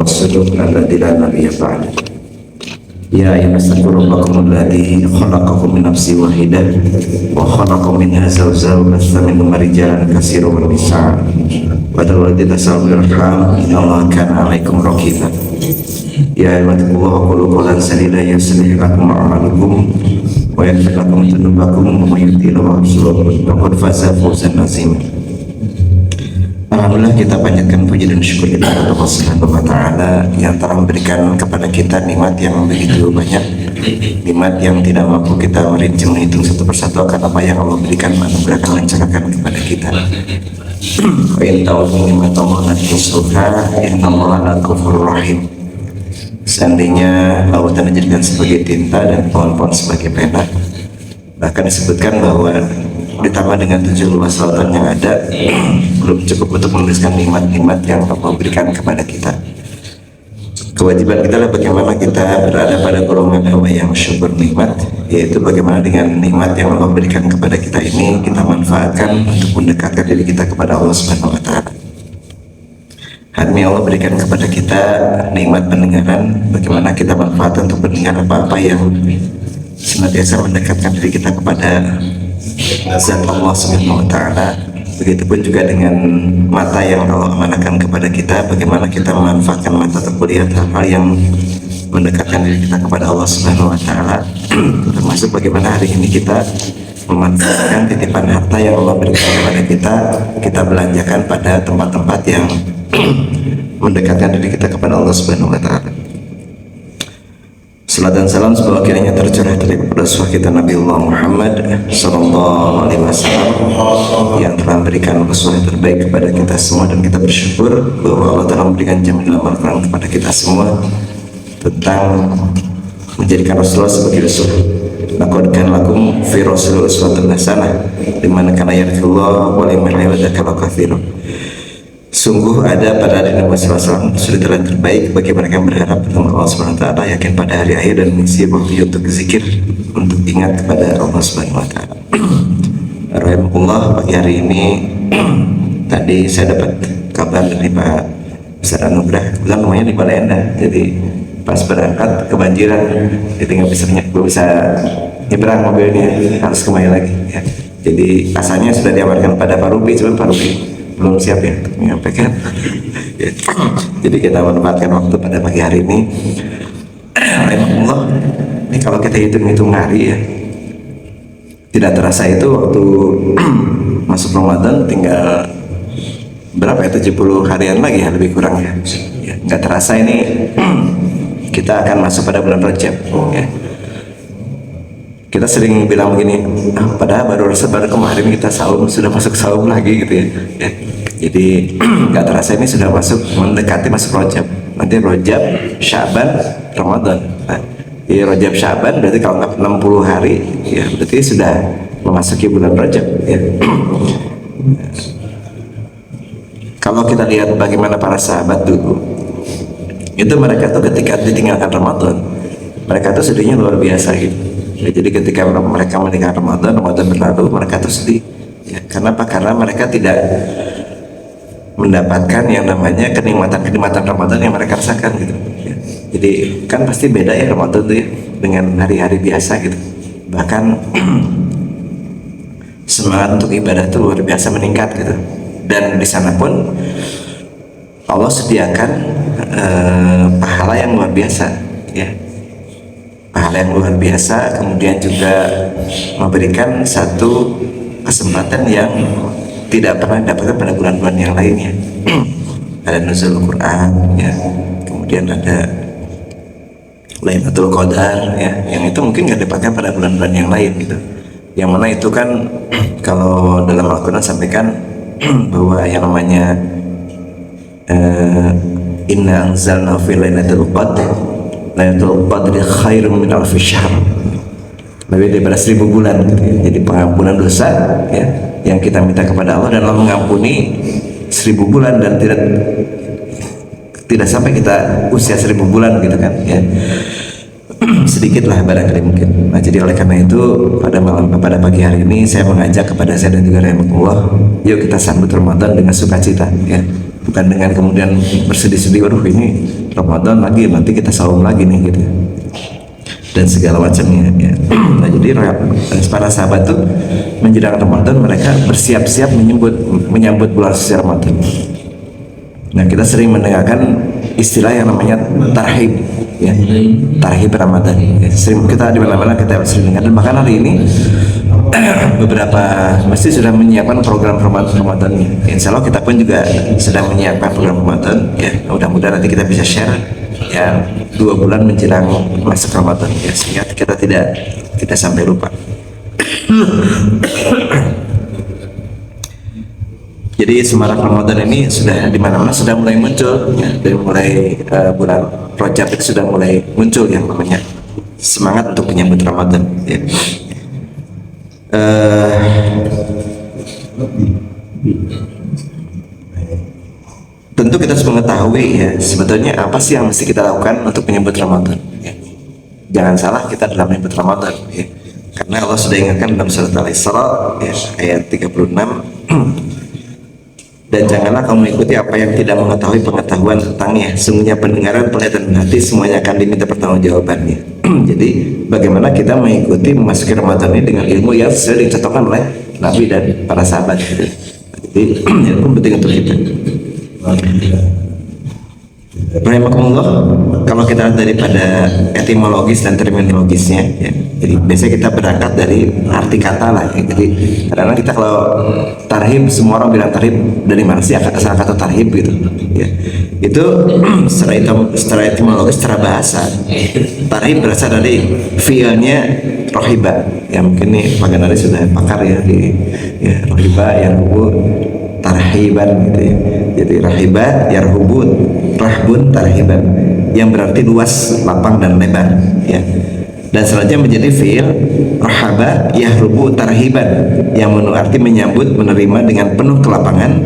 Rasulullah alladzi la nabiyya ba'da. Ya ayyuhallazina amanu alladzi khalaqakum min nafsin wahidah wa khalaqa minha zawjaha wa bassa minhuma rijalan katsiran wa nisaa wa tawallati tasawwurul arham innallaha kana 'alaikum raqiba. Ya ayyuhallazina qulu qawlan sadida yuslih lakum a'malakum wa yaghfir lakum dhunubakum wa may yuti'ir rasulahu faqad faza fawzan 'azima. Alhamdulillah, kita panjatkan puji dan syukur kita kepada Allah Subhanahu wa Ta'ala yang telah memberikan kepada kita nikmat yang begitu banyak, nikmat yang tidak mampu kita merinci menghitung satu persatu akan apa yang Allah berikan, anugerahkan, lancarkan kepada kita. Wa in ta'udzu ni'matallahi la tuhsuha innallaha ghafurur rahim. Seandainya lautan dijadikan sebagai tinta dan pohon-pohon sebagai pena, bahkan disebutkan bahwa ditambah dengan 7 luas lautan yang ada belum cukup untuk menuliskan nikmat-nikmat yang Allah berikan kepada kita. Kewajiban kita adalah bagaimana kita berada pada golongan hamba yang syukur nikmat, yaitu bagaimana dengan nikmat yang Allah berikan kepada kita ini kita manfaatkan untuk mendekatkan diri kita kepada Allah Subhanahu wa Ta'ala. Hadmi Allah berikan kepada kita nikmat pendengaran, bagaimana kita manfaatkan untuk mendengar apa-apa yang senantiasa mendekatkan diri kita kepada zat Allah Subhanahu wa Ta'ala. Begitupun juga dengan mata yang Allah amanahkan kepada kita, bagaimana kita memanfaatkan mata untuk melihat hal-hal yang mendekatkan diri kita kepada Allah Subhanahu wa Ta'ala. Termasuk bagaimana hari ini kita memanfaatkan titipan harta yang Allah berikan kepada kita belanjakan pada tempat-tempat yang mendekatkan diri kita kepada Allah Subhanahu wa Ta'ala. Salat dan salam semoga kiranya tercurah dari Rasul kita Nabi Allah Muhammad Sallallahu Alaihi Wasallam yang telah memberikan uswah terbaik kepada kita semua, dan kita bersyukur bahwa Allah telah memberikan jaminan Al-Quran kepada kita semua tentang menjadikan Rasulullah sebagai Rasul. Laqad kana lakum fi Rasulillah uswatun hasanah liman kana yarjullah wa liman yataqwa katsiran. Sungguh ada pada Nabi Muhammad SAW suri-teladan terbaik bagi mereka yang berharap bertemu Allah Subhanahu wa Ta'ala, yakin pada hari akhir, dan mengisi waktu untuk zikir, untuk ingat kepada Allah Subhanahu wa Ta'ala. Rahimahullah, pagi hari ini tadi saya dapat kabar dari Pak Ustaz Anugrah, bilang rumahnya di Balenda, jadi pas berangkat kebanjiran, jadi nggak bisa nyebrang mobilnya, harus kembali lagi ya. Jadi asalnya sudah diamankan pada Pak Rubi, cuma Pak Rubi belum siap ya untuk menyampaikan ya. Jadi kita manfaatkan waktu pada pagi hari ini. Alhamdulillah, ini kalau kita hitung-hitung hari ya, tidak terasa itu waktu masuk Ramadan tinggal berapa ya, 70 harian lagi ya, lebih kurang ya, nggak terasa ini kita akan masuk pada bulan Rajab ya. Kita sering bilang begini, padahal baru kemarin kita saum, sudah masuk saum lagi gitu ya. Jadi nggak terasa ini sudah mendekati masuk Rajab. Nanti Rajab, Syaban, Ramadan. Nah, di Rajab Syaban berarti kalau nggak 60 hari ya, berarti sudah memasuki bulan Rajab ya. Kalau kita lihat bagaimana para sahabat dulu, itu mereka tuh ketika ditinggalkan Ramadan, mereka tuh sedihnya luar biasa gitu ya. Jadi ketika mereka meninggalkan Ramadan berlalu, mereka tuh sedih ya. Kenapa? Karena mereka tidak mendapatkan yang namanya kenikmatan Ramadan yang mereka rasakan gitu ya. Jadi kan pasti beda ya Ramadan tuh ya dengan hari-hari biasa gitu. Bahkan semangat untuk ibadah tuh luar biasa meningkat gitu. Dan di sana pun Allah sediakan pahala yang luar biasa ya, pahala yang luar biasa. Kemudian juga memberikan satu kesempatan yang tidak pernah didapatkan pada bulan-bulan yang lainnya. Ada nuzul Quran ya, kemudian ada Lailatul Qadar ya, yang itu mungkin nggak didapatkan pada bulan-bulan yang lain gitu. Yang mana itu kan kalau dalam Al-Quran sampaikan bahwa yang namanya inna anzalna fi lailatul qadr, lailatul qadri khairum min alfi syahr, lebih daripada 1000 bulan gitu ya. Jadi pengampunan dosa ya yang kita minta kepada Allah, dan Allah mengampuni 1000 bulan, dan tidak sampai kita usia 1000 bulan gitu kan ya. Sedikit lah barangkali mungkin. Nah, jadi oleh karena itu pada pagi hari ini saya mengajak kepada saya dan juga rahimahullah, yuk kita sambut Ramadan dengan sukacita ya, bukan dengan kemudian bersedih-sedih, waduh ini Ramadan lagi, nanti kita saum lagi nih gitu, dan segala macamnya ya. Nah jadi para sahabat tuh menjelang Ramadan mereka bersiap-siap menyambut bulan suci Ramadan. Nah kita sering mendengarkan istilah yang namanya tarhib ya, tarhib Ramadan ya. Sering kita di mana-mana kita sering dengar, dan bahkan hari ini beberapa masjid sudah menyiapkan program Ramadan-Ramadannya. Insya Allah kita pun juga sedang menyiapkan program Ramadan ya. Mudah-mudahan nanti kita bisa share ya 2 bulan menjelang masuk Ramadan ya, sehingga kita tidak sampai lupa. Jadi semarak Ramadan ini sudah di mana-mana sudah mulai muncul ya, dari mulai bulan Rajab itu sudah mulai muncul yang namanya semangat untuk menyambut Ramadan ya. Tentu kita harus mengetahui ya sebetulnya apa sih yang mesti kita lakukan untuk menyambut Ramadan ya. Jangan salah kita dalam menyambut Ramadan ya, karena Allah sudah ingatkan dalam surat Al-Isra ya, ayat 36, dan janganlah kamu mengikuti apa yang tidak mengetahui pengetahuan tentangnya, sungguhnya pendengaran, penglihatan, dan hati semuanya akan diminta pertanggungjawabannya. Jadi bagaimana kita mengikuti memasuki Ramadan ini dengan ilmu yang sudah dicontohkan oleh Nabi dan para sahabat gitu. Jadi itu penting untuk kita. Rahimakumullah, kalau kita lihat daripada etimologis dan terminologisnya ya, jadi biasanya kita berangkat dari arti kata lah ya. Jadi karena kita kalau tarhib, semua orang bilang tarhib, dari mana sih asal kata tarhib gitu ya. Itu secara etimologis, secara bahasa tarhib berasal dari fiilnya rohiba ya. Mungkin nih Pak Ganari sudah pakar ya di ya, rohiba yang tarhiban gitu ya. Jadi rahiba yarhubun, rahbun tarhiban, yang berarti luas, lapang, dan lebar ya. Dan selanjutnya menjadi fiil rahaba yahrubu tarhiban, yang arti menyambut, menerima dengan penuh kelapangan,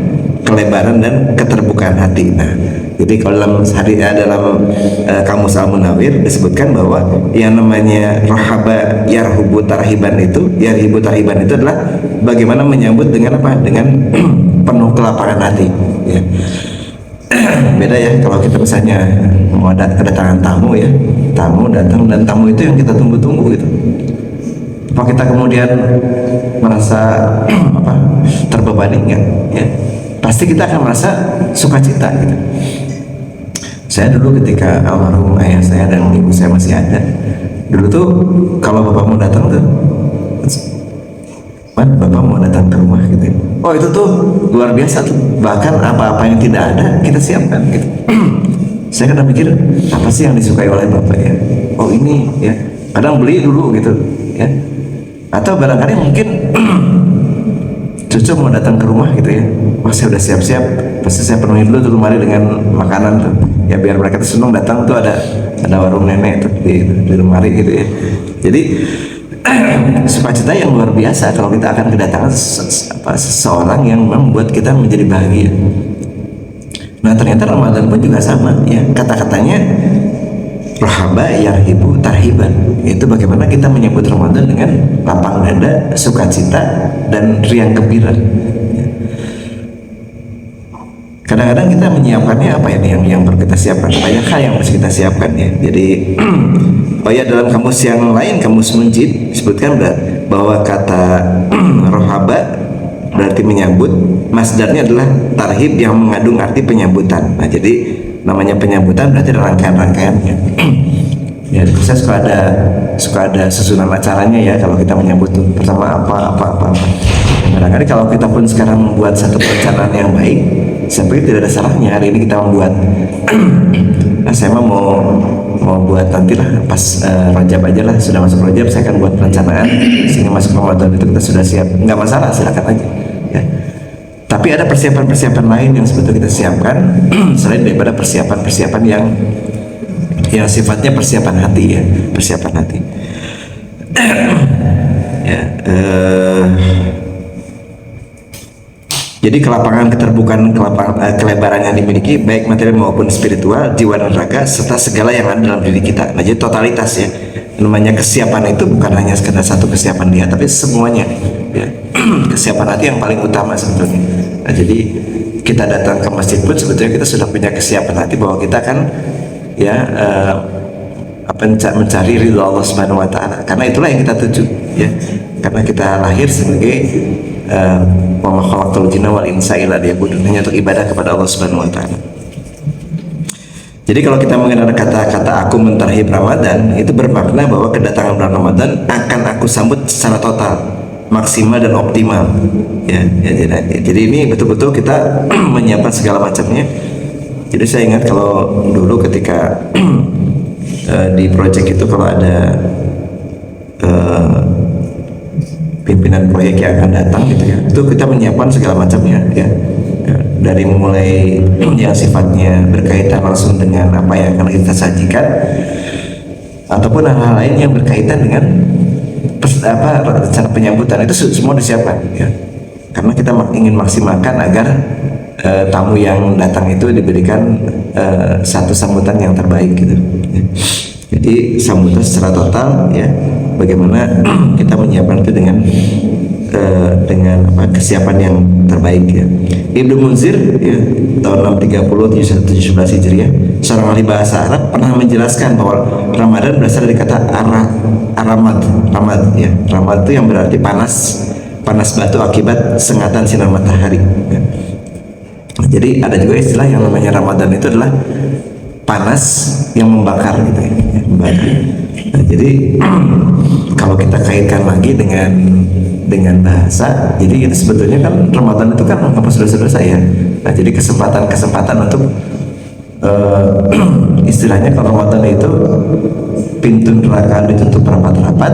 kelebaran, dan keterbukaan hati. Nah jadi kalau dalam Kamus Al-Munawir disebutkan bahwa yang namanya rahaba yarhubu tarhiban itu adalah bagaimana menyambut dengan apa? Dengan penuh kelapangan hati ya. Beda ya kalau kita misalnya mau kedatangan tamu ya, tamu datang dan tamu itu yang kita tunggu-tunggu gitu. Apa kita kemudian merasa terbebani enggak ya? Pasti kita akan merasa sukacita gitu. Saya dulu ketika almarhum ayah saya dan ibu saya masih ada, dulu tuh kalau bapak mau datang tuh, bapak mau datang ke rumah gitu, oh itu tuh luar biasa tuh, bahkan apa-apa yang tidak ada kita siapkan gitu. Saya kadang mikir apa sih yang disukai oleh bapak ya, oh ini ya, kadang beli dulu gitu ya, atau barangkali mungkin cucu mau datang ke rumah gitu ya, saya udah siap-siap, pasti saya penuhi dulu tuh lemari dengan makanan tuh ya, biar mereka tuh senang datang tuh ada warung nenek tuh di lemari gitu ya. Jadi sukacita yang luar biasa kalau kita akan kedatangan seseorang yang membuat kita menjadi bahagia. Nah ternyata Ramadan pun juga sama ya, kata-katanya rahaba yarhibu tarhiban, itu bagaimana kita menyambut Ramadan dengan lapang dada, sukacita, dan riang gembira. Kadang-kadang kita menyiapkannya apa ini yang perlu kita siapkan, banyak hal yang harus kita siapkan ya. Jadi oh ya, dalam kamus yang lain, kamus Munjid disebutkan bahwa kata rohaba berarti menyambut, masdarnya adalah tarhib yang mengandung arti penyambutan. Nah jadi namanya penyambutan berarti ada rangkaian-rangkaiannya. Ya, saya suka ada susunan acaranya ya kalau kita menyambut tuh, pertama apa. Kadang-kadang kalau kita pun sekarang membuat satu perencanaan yang baik, saya pikir tidak ada salahnya hari ini kita membuat. Nah, saya mau buat nantilah pas Rajab aja lah, sudah masuk Rajab saya akan buat perencanaan sehingga masuk Ramadan itu kita sudah siap, nggak masalah, silakan aja ya. Tapi ada persiapan-persiapan lain yang sebetulnya kita siapkan selain daripada persiapan-persiapan yang sifatnya persiapan hati ya, persiapan hati. Ya, jadi kelapangan, keterbukaan, kelebaran yang dimiliki baik material maupun spiritual, jiwa dan raga, serta segala yang ada dalam diri kita. Nah jadi totalitas ya, namanya kesiapan itu bukan hanya sekedar satu kesiapan dia, tapi semuanya ya. Kesiapan hati yang paling utama sebetulnya. Nah jadi kita datang ke masjid pun sebetulnya kita sudah punya kesiapan hati bahwa kita akan ya mencari ridho Allah Subhanahu wa taala, karena itulah yang kita tuju ya, karena kita lahir sebagai wa ma khalaqtul jinna wal insa illa liya'budun, hanya untuk ibadah kepada Allah Subhanahu wa taala. Jadi kalau kita mengenal kata-kata aku mentarhib Ramadan, itu bermakna bahwa kedatangan bulan Ramadan akan aku sambut secara total, maksimal dan optimal ya, jadi ini betul-betul kita menyiapkan segala macamnya. Jadi saya ingat kalau dulu ketika di project itu kalau ada pimpinan proyek yang akan datang gitu ya, itu kita menyiapkan segala macamnya ya, dari mulai yang sifatnya berkaitan langsung dengan apa yang akan kita sajikan, ataupun hal-hal lain yang berkaitan dengan rencana penyambutan, itu semua disiapkan ya, karena kita ingin maksimalkan agar tamu yang datang itu diberikan satu sambutan yang terbaik gitu ya. Jadi sambutan secara total ya, bagaimana kita menyiapkan itu dengan kesiapan yang terbaik ya. Ibnu Munzir ya, tahun 630 17 Hijriah, seorang ahli bahasa Arab, pernah menjelaskan bahwa Ramadan berasal dari kata ramad ya. Ramad itu yang berarti panas batu akibat sengatan sinar matahari ya. Jadi ada juga istilah yang namanya Ramadan itu adalah panas yang membakar gitu ya, membakar. Nah, jadi kalau kita kaitkan lagi dengan bahasa, jadi itu sebetulnya kan Ramadan itu kan menghapus dosa-dosa ya. Nah, jadi kesempatan untuk istilahnya kalau Ramadan itu pintu neraka ditutup rapat-rapat,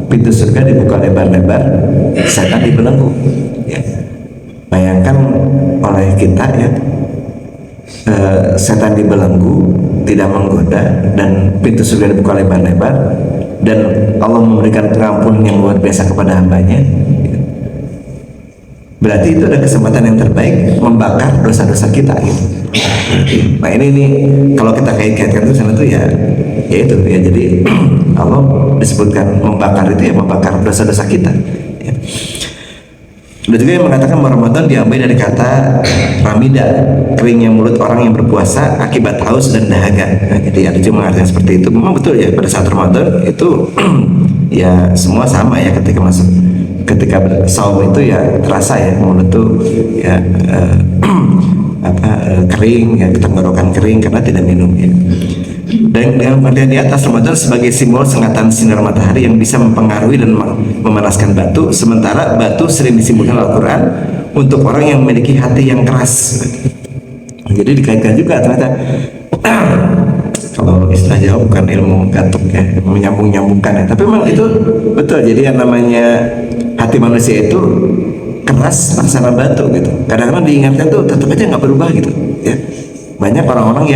pintu surga dibuka lebar-lebar, setan dibelenggu ya. Bayangkan oleh kita ya, setan dibelenggu, tidak menggoda, dan pintu surga dibuka lebar-lebar, dan Allah memberikan pengampunan yang luar biasa kepada hambanya. Berarti itu ada kesempatan yang terbaik membakar dosa-dosa kita gitu. Nah ini kalau kita kait-kaitkan itu sana tuh ya itu ya, jadi Allah disebutkan membakar itu ya, membakar dosa-dosa kita ya. Ada juga yang mengatakan bahwa Ramadan diambil dari kata ramida, keringnya mulut orang yang berpuasa akibat haus dan dahaga. Nah, jadi ada juga mengartikan seperti itu. Memang betul ya, pada saat Ramadan itu ya semua sama ya, ketika saum itu ya terasa ya, mulut tuh ya kering ya, tenggorokan kering karena tidak minum ya. Dan dengan pengertian di atas, Ramadan sebagai simbol sengatan sinar matahari yang bisa mempengaruhi dan memanaskan batu, sementara batu sering disimbolkan Al-Quran untuk orang yang memiliki hati yang keras. Jadi dikaitkan juga ternyata kalau istilah Jawa bukan ilmu gatuk ya, menyambung-nyambungkan ya, tapi memang itu betul. Jadi yang namanya hati manusia itu keras laksana batu gitu. Kadang-kadang diingatkan tuh tetap aja nggak berubah gitu ya. Banyak orang-orang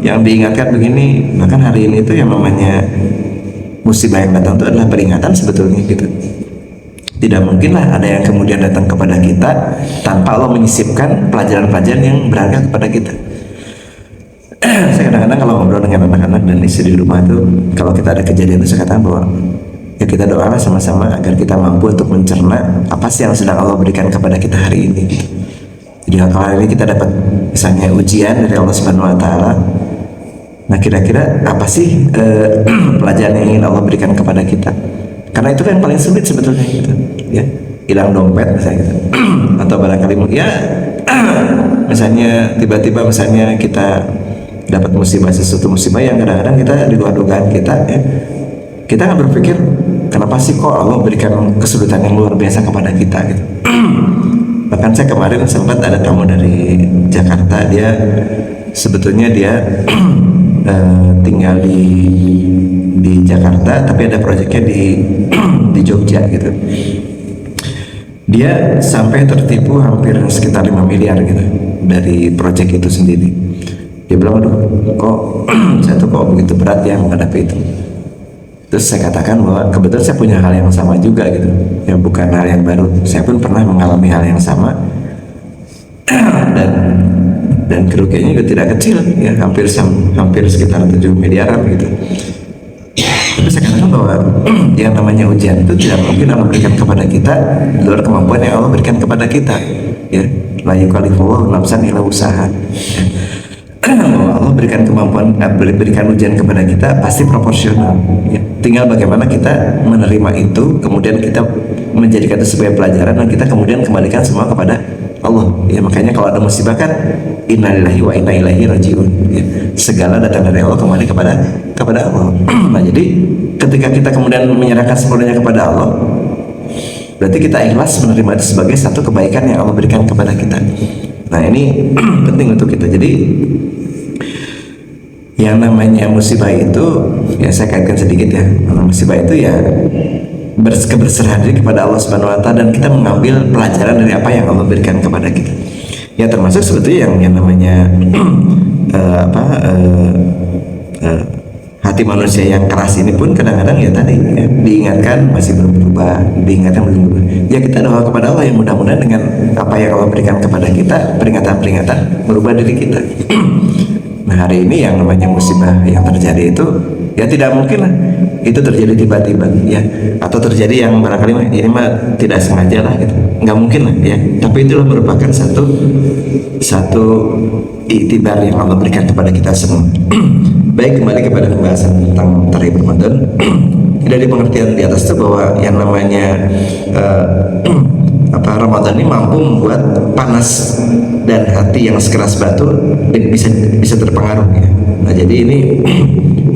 yang diingatkan begini, bahkan hari ini itu yang namanya musibah yang datang itu adalah peringatan sebetulnya gitu. Tidak mungkinlah ada yang kemudian datang kepada kita tanpa Allah menyisipkan pelajaran-pelajaran yang berharga kepada kita. Saya kadang-kadang kalau ngobrol dengan anak-anak dan istri di rumah itu, kalau kita ada kejadian itu saya katakan bahwa ya kita doalah sama-sama agar kita mampu untuk mencerna apa sih yang sedang Allah berikan kepada kita hari ini gitu. Jadi kalau hari ini kita dapat misalnya ujian dari Allah Subhanahu wa taala, nah kira-kira apa sih pelajaran yang ingin Allah berikan kepada kita? Karena itu kan yang paling sulit sebetulnya gitu ya. Hilang dompet misalnya gitu. Atau barangkali ya misalnya tiba-tiba misalnya kita dapat sesuatu musibah yang kadang-kadang kita di luar dugaan kita ya. Kita nggak berpikir kenapa sih kok Allah berikan kesulitan yang luar biasa kepada kita gitu. Bahkan saya kemarin sempat ada tamu dari Jakarta, dia sebetulnya dia tinggal di Jakarta tapi ada proyeknya di Jogja gitu. Dia sampai tertipu hampir sekitar 5 miliar gitu dari proyek itu sendiri. Dia bilang, aduh kok saya tuh kok begitu berat ya menghadapi itu. Terus saya katakan bahwa kebetulan saya punya hal yang sama juga gitu ya, bukan hal yang baru. Saya pun pernah mengalami hal yang sama dan kerugiannya juga tidak kecil ya, hampir sekitar 7 miliaran gitu. Tapi saya katakan bahwa yang namanya ujian itu tidak mungkin Allah berikan kepada kita di luar kemampuan yang Allah berikan kepada kita ya. La yukallifullahu nafsan illa usaha. Bahwa Allah memberikan kemampuan, berikan ujian kepada kita pasti proporsional ya. Tinggal bagaimana kita menerima itu, kemudian kita menjadikan itu sebagai pelajaran, dan kita kemudian kembalikan semua kepada Allah ya. Makanya kalau ada musibah kan innalillahi wa inna ilaihi rajiun ya. Segala datang dari Allah, kembali kepada Allah. Nah, jadi ketika kita kemudian menyerahkan sepenuhnya kepada Allah, berarti kita ikhlas menerima itu sebagai satu kebaikan yang Allah berikan kepada kita. Nah, ini penting untuk kita. Jadi yang namanya musibah itu ya, saya kaitkan sedikit ya. Musibah itu ya keberserah diri kepada Allah Subhanahu wa taala, dan kita mengambil pelajaran dari apa yang Allah berikan kepada kita. Ya, termasuk sebetulnya yang namanya hati manusia yang keras ini pun kadang-kadang ya tadi ya, diingatkan masih belum berubah, diingatkan belum berubah. Ya, kita doa kepada Allah yang mudah-mudahan dengan apa yang Allah berikan kepada kita, peringatan-peringatan, merubah diri kita. Nah, hari ini yang namanya musibah yang terjadi itu ya tidak mungkin lah itu terjadi tiba-tiba ya, atau terjadi yang barangkali ini mah tidak sengaja lah gitu, nggak mungkin lah ya. Tapi itulah merupakan satu iktibar yang Allah berikan kepada kita semua. Baik, kembali kepada pembahasan tentang tarikh Ramadan. Dari pengertian di atas itu bahwa yang namanya Ramadan ini mampu membuat panas dan hati yang sekeras batu bisa terpengaruh ya. Nah, jadi ini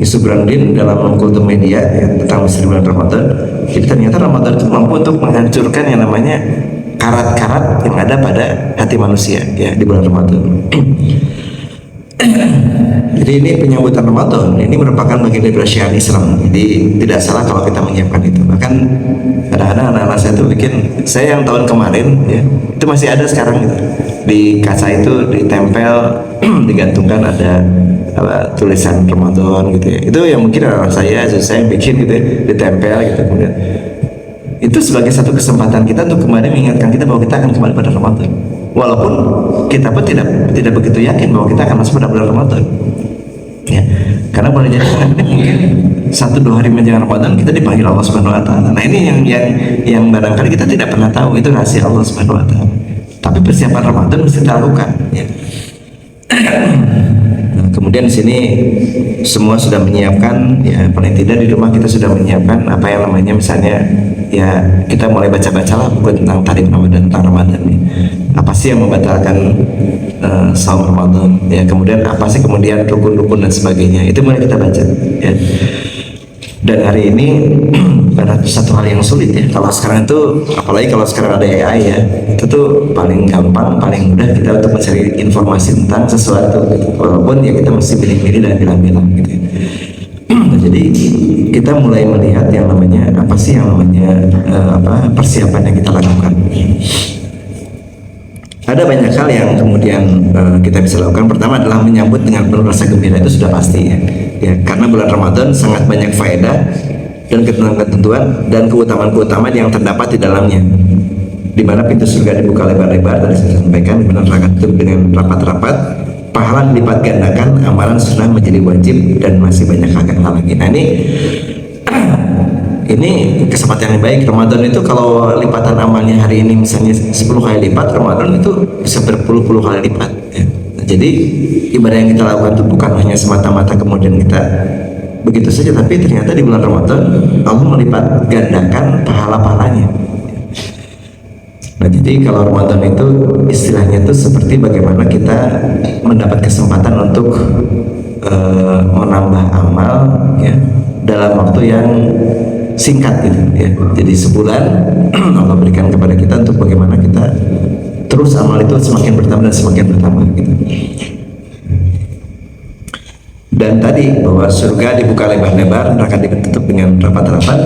isu Brandin dalam kultur media ya, tentang misteri bulan Ramadan. Jadi ternyata Ramadan itu mampu untuk menghancurkan yang namanya karat-karat yang ada pada hati manusia ya di bulan Ramadan. Jadi ini penyambutan Ramadan ini merupakan bagian dari syariat Islam. Jadi tidak salah kalau kita menyiapkan itu. Bahkan kadang-kadang anak-anak saya itu bikin, saya yang tahun kemarin ya, itu masih ada sekarang gitu. Di kaca itu ditempel digantungkan ada tulisan Ramadan gitu ya. Itu yang mungkin anak saya bikin gitu ya, ditempel gitu. Kemudian itu sebagai satu kesempatan kita untuk kembali mengingatkan kita bahwa kita akan kembali pada Ramadan. Walaupun kita pun tidak begitu yakin bahwa kita akan masuk pada bulan Ramadan ya, karena boleh jadi mungkin 1-2 hari menjelang Ramadan kita dipanggil Allah Subhanahu wa taala. Nah, ini yang barangkali kita tidak pernah tahu, itu rahasia Allah Subhanahu wa taala. Tapi persiapan Ramadan mesti kita lakukan ya. Nah, kemudian di sini semua sudah menyiapkan ya, paling tidak di rumah kita sudah menyiapkan apa yang namanya misalnya ya, kita mulai baca-baca lah buku tentang tarikh Ramadan, tentang Ramadan nih. Apa sih yang membatalkan saum Ramadan ya, kemudian apa sih kemudian rukun-rukun dan sebagainya, itu mulai kita baca ya. Dan hari ini karena satu hal yang sulit ya, kalau sekarang itu apalagi kalau sekarang ada AI ya, itu tuh paling gampang, paling mudah kita untuk mencari informasi tentang sesuatu gitu. Walaupun ya kita mesti pilih-pilih dan bilang-bilang gitu ya. Jadi kita mulai melihat yang namanya apa sih yang namanya persiapan yang kita lakukan. Ada banyak hal yang kemudian kita bisa lakukan. Pertama adalah menyambut dengan penuh rasa gembira, itu sudah pasti ya, karena bulan Ramadan sangat banyak faedah dan ketentuan dan keutamaan-keutamaan yang terdapat di dalamnya, di mana pintu surga dibuka lebar-lebar, tadi saya sampaikan, di mana neraka tutup dengan rapat-rapat, pahala dilipat gandakan, amalan sunnah menjadi wajib, dan masih banyak hal lagi. Nah, ini kesempatan yang baik. Ramadan itu kalau lipatan amalnya hari ini misalnya 10 kali lipat, Ramadan itu bisa berpuluh-puluh kali lipat ya. Jadi ibadah yang kita lakukan itu bukan hanya semata-mata kemudian kita begitu saja, tapi ternyata di bulan Ramadan Allah melipat gandakan pahala-pahalanya. Nah, jadi kalau Ramadan itu istilahnya itu seperti bagaimana kita mendapat kesempatan untuk menambah amal ya dalam waktu yang singkat gitu ya. Jadi sebulan Allah berikan kepada kita untuk bagaimana kita terus amal itu semakin bertambah dan semakin bertambah gitu. Dan tadi bahwa surga dibuka lebar-lebar, neraka ditutup dengan rapat-rapat.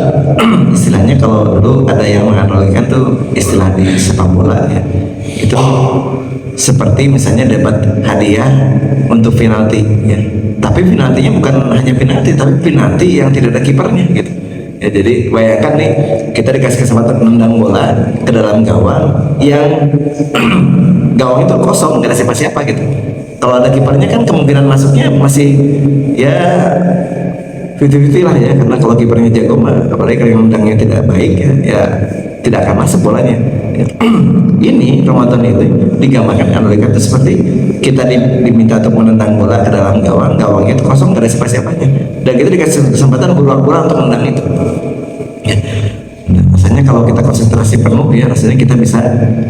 Istilahnya kalau dulu ada yang menganalogikan tuh istilah di sepak bola ya, itu seperti misalnya dapat hadiah untuk penalti ya, tapi penaltinya bukan hanya penalti, tapi penalti yang tidak ada kipernya gitu ya. Jadi bayangkan nih, kita dikasih kesempatan menendang bola ke dalam gawang yang gawang itu kosong, nggak ada siapa-siapa gitu. Kalau ada kipernya kan kemungkinan masuknya masih ya 50-50 lah ya, karena kalau kipernya jago mah, apalagi kalau yang undangnya tidak baik ya, ya tidak akan masuk bolanya ya. Ini Ramadan itu digambarkan analogikan itu seperti kita diminta untuk menendang bola ke dalam gawang, gawangnya itu kosong, gak ada siapa-siapanya, dan kita dikasih kesempatan berulang-ulang untuk menendang itu ya. Nah, rasanya kalau kita konsentrasi penuh ya, rasanya kita bisa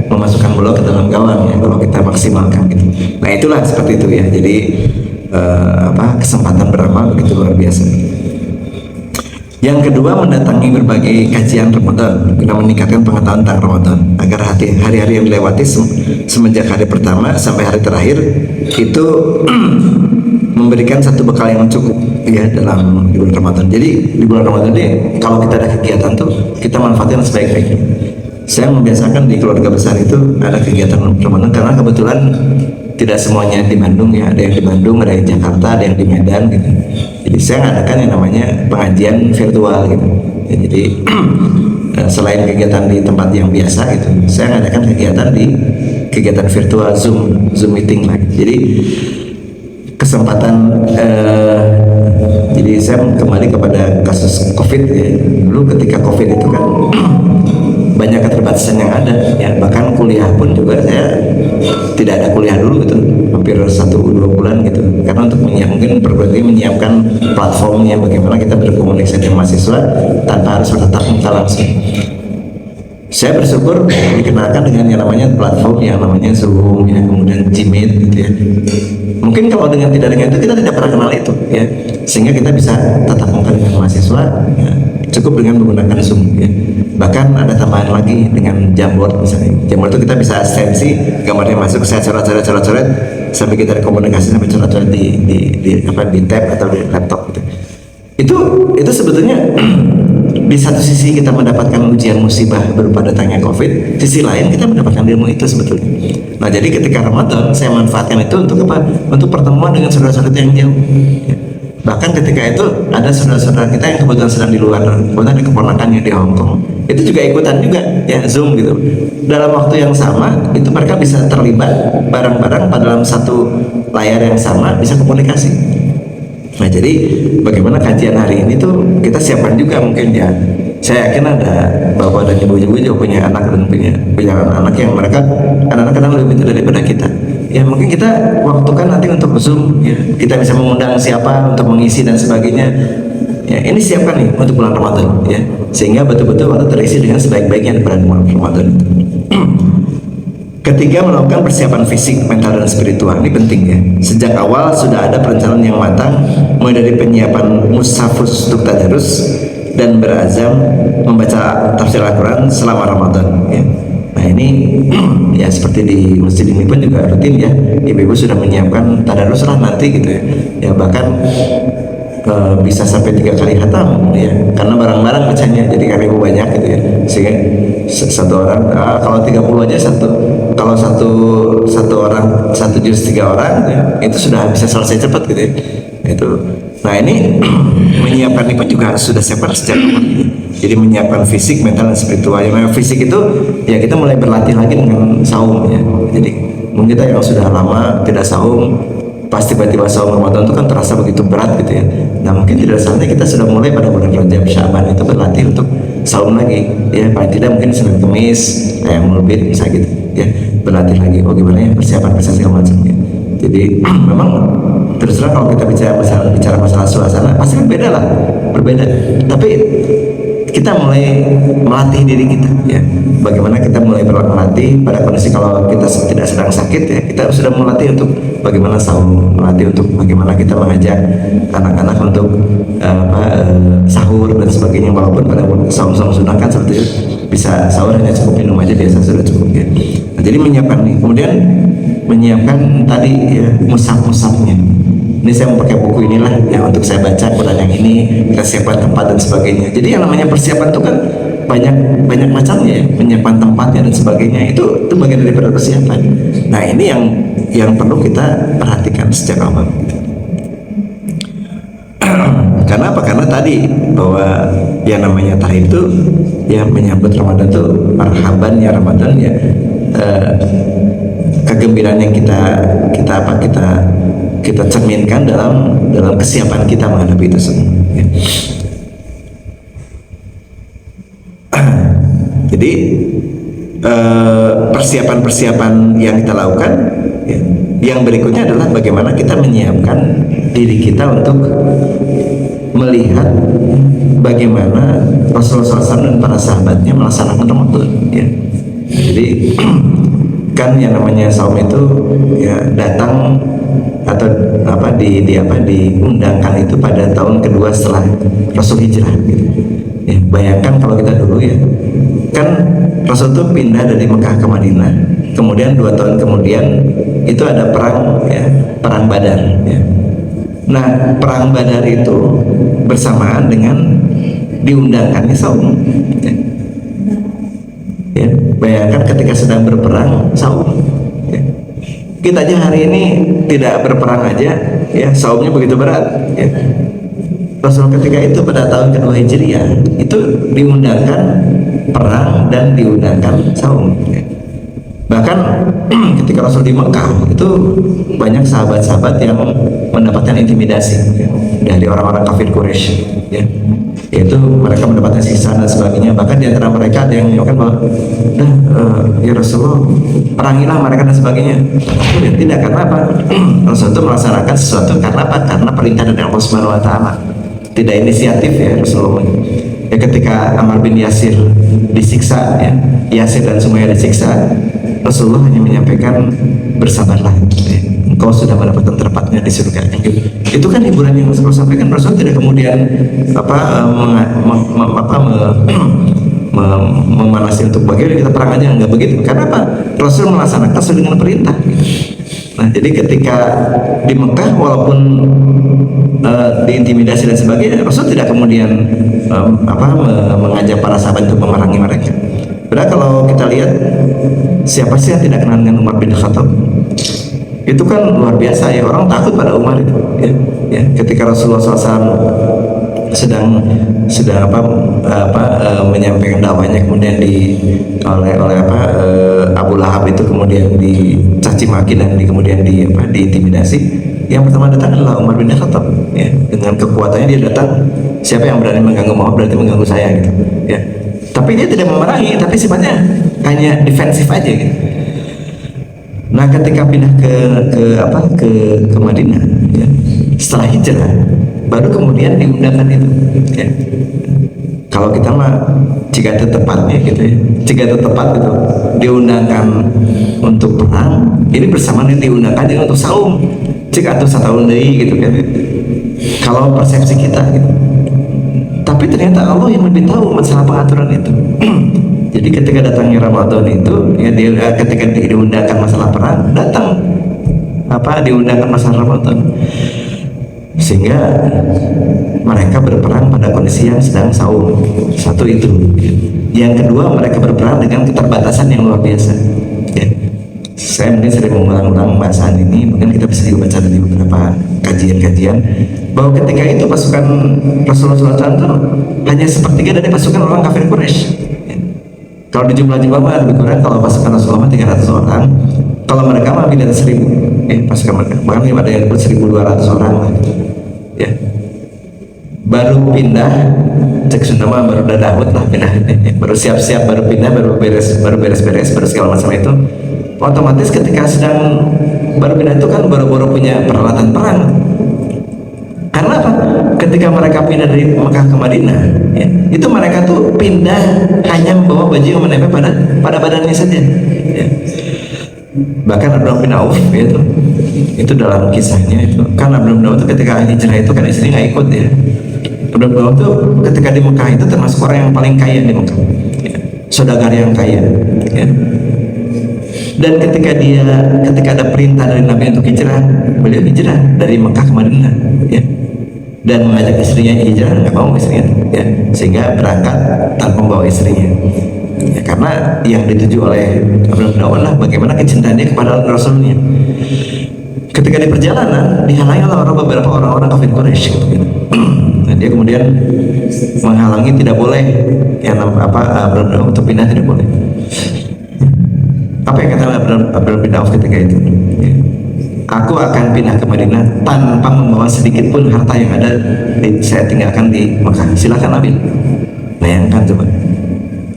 memasukkan bola ke dalam gawang ya, kalau kita maksimalkan gitu. Nah itulah seperti itu ya. Jadi kesempatan beramal begitu luar biasa. Yang kedua, mendatangi berbagai kajian Ramadan guna meningkatkan pengetahuan tentang Ramadan agar hari-hari yang dilewati semenjak hari pertama sampai hari terakhir itu memberikan satu bekal yang cukup ya dalam di bulan Ramadan. Jadi di bulan Ramadan ini kalau kita ada kegiatan tuh kita manfaatkan sebaik-baiknya. Saya membiasakan di keluarga besar itu ada kegiatan Ramadan karena kebetulan tidak semuanya di Bandung ya, ada yang di Bandung, ada yang di Jakarta, ada yang di Medan gitu. Jadi saya ngadakan yang namanya pengajian virtual gitu ya, jadi selain kegiatan di tempat yang biasa gitu, saya ngadakan kegiatan virtual, Zoom meeting lah gitu. Jadi kesempatan jadi saya kembali kepada kasus COVID ya. Dulu ketika COVID itu kan banyak keterbatasan yang ada ya, bahkan kuliah pun juga saya tidak ada kuliah dulu gitu, hampir 1-2 bulan gitu, karena untuk mungkin perguruan tinggi menyiapkan platformnya bagaimana kita berkomunikasi dengan mahasiswa tanpa harus bertatap muka langsung. Saya bersyukur dikenalkan dengan yang namanya platform yang namanya Zoom ya, kemudian Gmeet gitu ya. Mungkin kalau dengan itu kita tidak pernah kenal itu ya, sehingga kita bisa tatap muka dengan mahasiswa ya, cukup dengan menggunakan Zoom ya. Bahkan ada tambahan lagi dengan Jamboard misalnya. Jamboard itu kita bisa asistensi, gambarnya masuk, saya coret-coret sampai kita komunikasi sampai coret-coret di tab atau di laptop gitu. Itu sebetulnya di satu sisi kita mendapatkan ujian musibah berupa datangnya COVID, sisi lain kita mendapatkan ilmu itu sebetulnya. Nah jadi ketika Ramadan saya manfaatkan itu untuk apa? Untuk pertemuan dengan saudara-saudara yang jauh ya. Bahkan ketika itu ada saudara-saudara kita yang kebetulan sedang di luar, kebetulan di keponakannya di Hong Kong, itu juga ikutan juga ya Zoom gitu. Dalam waktu yang sama itu mereka bisa terlibat bareng-bareng pada dalam satu layar yang sama, bisa komunikasi. Nah jadi bagaimana kajian hari ini tuh kita siapkan juga mungkin ya. Saya yakin ada bapak dan ibu-ibu juga punya anak dan punya anak yang mereka anak-anak kadang lebih pintar daripada kita. Ya mungkin kita waktukan nanti untuk Zoom ya, kita bisa mengundang siapa untuk mengisi dan sebagainya. Ya ini siapkan nih untuk bulan Ramadan ya, sehingga betul-betul waktu terisi dengan sebaik-baiknya pada bulan Ramadan itu. Ketiga, melakukan persiapan fisik, mental, dan spiritual. Ini penting ya. Sejak awal sudah ada perencanaan yang matang, mulai dari penyiapan mushafus untuk tadarus dan berazam membaca tafsir Al-Quran selama Ramadan ya. Nah ini ya seperti di masjid ini pun juga rutin ya, ibu-ibu sudah menyiapkan tadarus lah nanti gitu ya. Ya bahkan bisa sampai 3 kali khatam ya, karena barang-barang bacanya, jadi kami banyak gitu ya, sehingga satu orang kalau 30 aja kalau satu orang satu juz 3 orang ya, itu sudah bisa selesai cepat gitu ya. Itu nah ini menyiapkan itu juga sudah siapkan sejak awal. Jadi menyiapkan fisik, mental, dan spiritual. Yang memang fisik itu ya kita mulai berlatih lagi dengan saum ya. Jadi mungkin kita yang sudah lama tidak saum, pas tiba-tiba saum Ramadan itu kan terasa begitu berat gitu ya. Nah mungkin tidak saatnya kita sudah mulai pada bulan Rajab Syaban itu berlatih untuk saum lagi ya, paling tidak mungkin Senin Kemis kayak mulbit bisa gitu ya, berlatih lagi gimana ya persiapan segala macam ya. Jadi memang terus terang kalau kita bicara masalah suasana pasti kan berbeda, tapi kita mulai melatih diri kita ya, bagaimana kita mulai melatih pada kondisi kalau kita tidak sedang sakit ya, kita sudah melatih untuk bagaimana sahur, melatih untuk bagaimana kita mengajak anak-anak untuk sahur dan sebagainya, walaupun pada sahur sunnah kan seperti itu, bisa sahur hanya cukup minum aja biasa sudah cukup ya. Nah, jadi menyiapkan nih, kemudian menyiapkan tadi ya, mushaf-mushafnya. Ini saya mau pakai buku inilah ya untuk saya baca Quran yang ini, kita siapkan tempat dan sebagainya. Jadi yang namanya persiapan itu kan banyak macamnya ya, menyiapkan tempatnya dan sebagainya, itu bagian daripada persiapan. Nah ini yang perlu kita perhatikan sejak awal. Karena apa? Karena tadi bahwa yang namanya tahib itu ya menyambut Ramadan itu marhaban ya Ramadan ya, kegembiraan yang kita cerminkan dalam kesiapan kita menghadapi itu semua. ya. Jadi persiapan-persiapan yang kita lakukan ya, yang berikutnya adalah bagaimana kita menyiapkan diri kita untuk melihat bagaimana Rasulullah SAW dan para sahabatnya melaksanakan Ramadan ya. Jadi kan yang namanya saum itu ya datang atau diundangkan itu pada tahun kedua setelah Rasul hijrah gitu. Ya, bayangkan kalau kita dulu ya, kan Rasul itu pindah dari Mekah ke Madinah, kemudian 2 tahun kemudian itu ada perang ya, perang Badar ya. Nah, perang Badar itu bersamaan dengan diundangkannya saum ya. Ya, bayangkan ketika sedang berperang saum ya. Kita aja hari ini tidak berperang aja ya, saumnya begitu berat ya. Rasul ketika itu pada tahun kedua Hijriah itu diundangkan perang dan diundangkan saum ya. Bahkan ketika Rasul di Mekah itu banyak sahabat-sahabat yang mendapatkan intimidasi ya, dari orang-orang kafir Quraisy ya. Yaitu mereka mendapatkan siksa dan sebagainya. Bahkan di antara mereka ada yang menyatakan bahwa ya Rasulullah perangilah mereka dan sebagainya. Ya, tidak, karena apa? Rasul itu melaksanakan sesuatu karena apa? Karena perintah dari Allah Subhanahu wa taala. Tidak inisiatif ya Rasulullah. Ya, ketika Ammar bin Yasir disiksa ya, Yasir dan Sumayyah disiksa, Rasulullah hanya menyampaikan bersabarlah ya, engkau sudah mendapatkan tempatnya di surga. Itu kan hiburan yang Rasulullah sampaikan. Rasul tidak kemudian memanasi untuk bagaimana kita perang aja, enggak begitu. Karena apa? Rasul melaksanakan sesuai dengan perintah gitu. Nah, jadi ketika di Mekah walaupun diintimidasi dan sebagainya, Rasul tidak kemudian mengajak para sahabat untuk memerangi mereka. Padahal kalau kita lihat siapa sih yang tidak kenal dengan Umar bin Khattab? Itu kan luar biasa ya, orang takut pada Umar itu ya. Ketika Rasulullah SAW sedang menyampaikan dakwahnya, kemudian oleh Abu Lahab itu kemudian dicaci maki dan kemudian diintimidasi, yang pertama datang adalah Umar bin Khattab ya. Dengan kekuatannya dia datang, siapa yang berani mengganggu Muhammad berarti mengganggu saya gitu ya. Tapi dia tidak memerangi, tapi sifatnya hanya defensif aja gitu. Nah, ketika pindah ke Madinah ya, setelah hijrah baru kemudian diundangkan itu ya. Kalau kita mah jika tepatnya gitu ya, jika tepat itu diundangkan untuk perang, ini bersamaan diundangkan juga untuk saum, jika atau 1 tahun dari gitu kan. Kalau persepsi kita gitu. Tapi ternyata Allah yang lebih tahu masalah pengaturan itu. Jadi ketika datangnya Ramadan itu ya, ketika diundangkan masalah perang, datang diundangkan masalah Ramadan, sehingga mereka berperang pada kondisi yang sedang saum. Satu itu. Yang kedua, mereka berperang dengan keterbatasan yang luar biasa ya. Saya mungkin sering mengulang-ulang bahasan ini, mungkin kita bisa dibaca dari beberapa kajian-kajian, bahwa ketika itu pasukan Rasulullah SAW itu hanya sepertiga dari pasukan orang kafir Quraisy ya. Kalau di jumlah lebih kurang, kalau pasukan Rasulullah 300 orang, kalau mereka mah lebih dari 1000 pasukan mereka, bahkan ada yang 1200 orang lah ya. Baru pindah cek Sundama, baru udah Dawud lah pindah baru siap-siap, baru pindah, baru beres-beres, baru segala macam itu. Otomatis ketika sedang baru pindah itu kan baru-baru punya peralatan perang. Karena apa? Ketika mereka pindah dari Mekah ke Madinah ya, itu mereka tuh pindah hanya membawa baju yang menempel pada badannya saja ya. Bahkan Abdullah bin Auf itu dalam kisahnya itu kan, Abdullah bin Auf itu ketika hijrah itu kan istrinya nggak ikut ya. Abdullah bin Auf itu ketika di Mekah itu termasuk orang yang paling kaya di Mekah ya, saudagar yang kaya ya. Dan ketika ada perintah dari Nabi untuk hijrah, beliau hijrah dari Mekah ke Madinah ya, dan mengajak istrinya hijrah, nggak mau istrinya ya, sehingga berangkat tanpa membawa istrinya ya, karena yang dituju oleh Abdullah bin Auf adalah bagaimana kecintaan dia kepada Rasulnya. Ketika di perjalanan dihalangi oleh beberapa orang-orang kafir Quraisy gitu. Nah, dia kemudian menghalangi, tidak boleh yang Abdullah bin Auf untuk pindah, tidak boleh. Apa yang kata Abdullah bin Auf ketika itu ya, aku akan pindah ke Madinah tanpa membawa sedikit pun harta yang ada saya tinggalkan di Mekah. Silakan ambil. Bayangkan coba.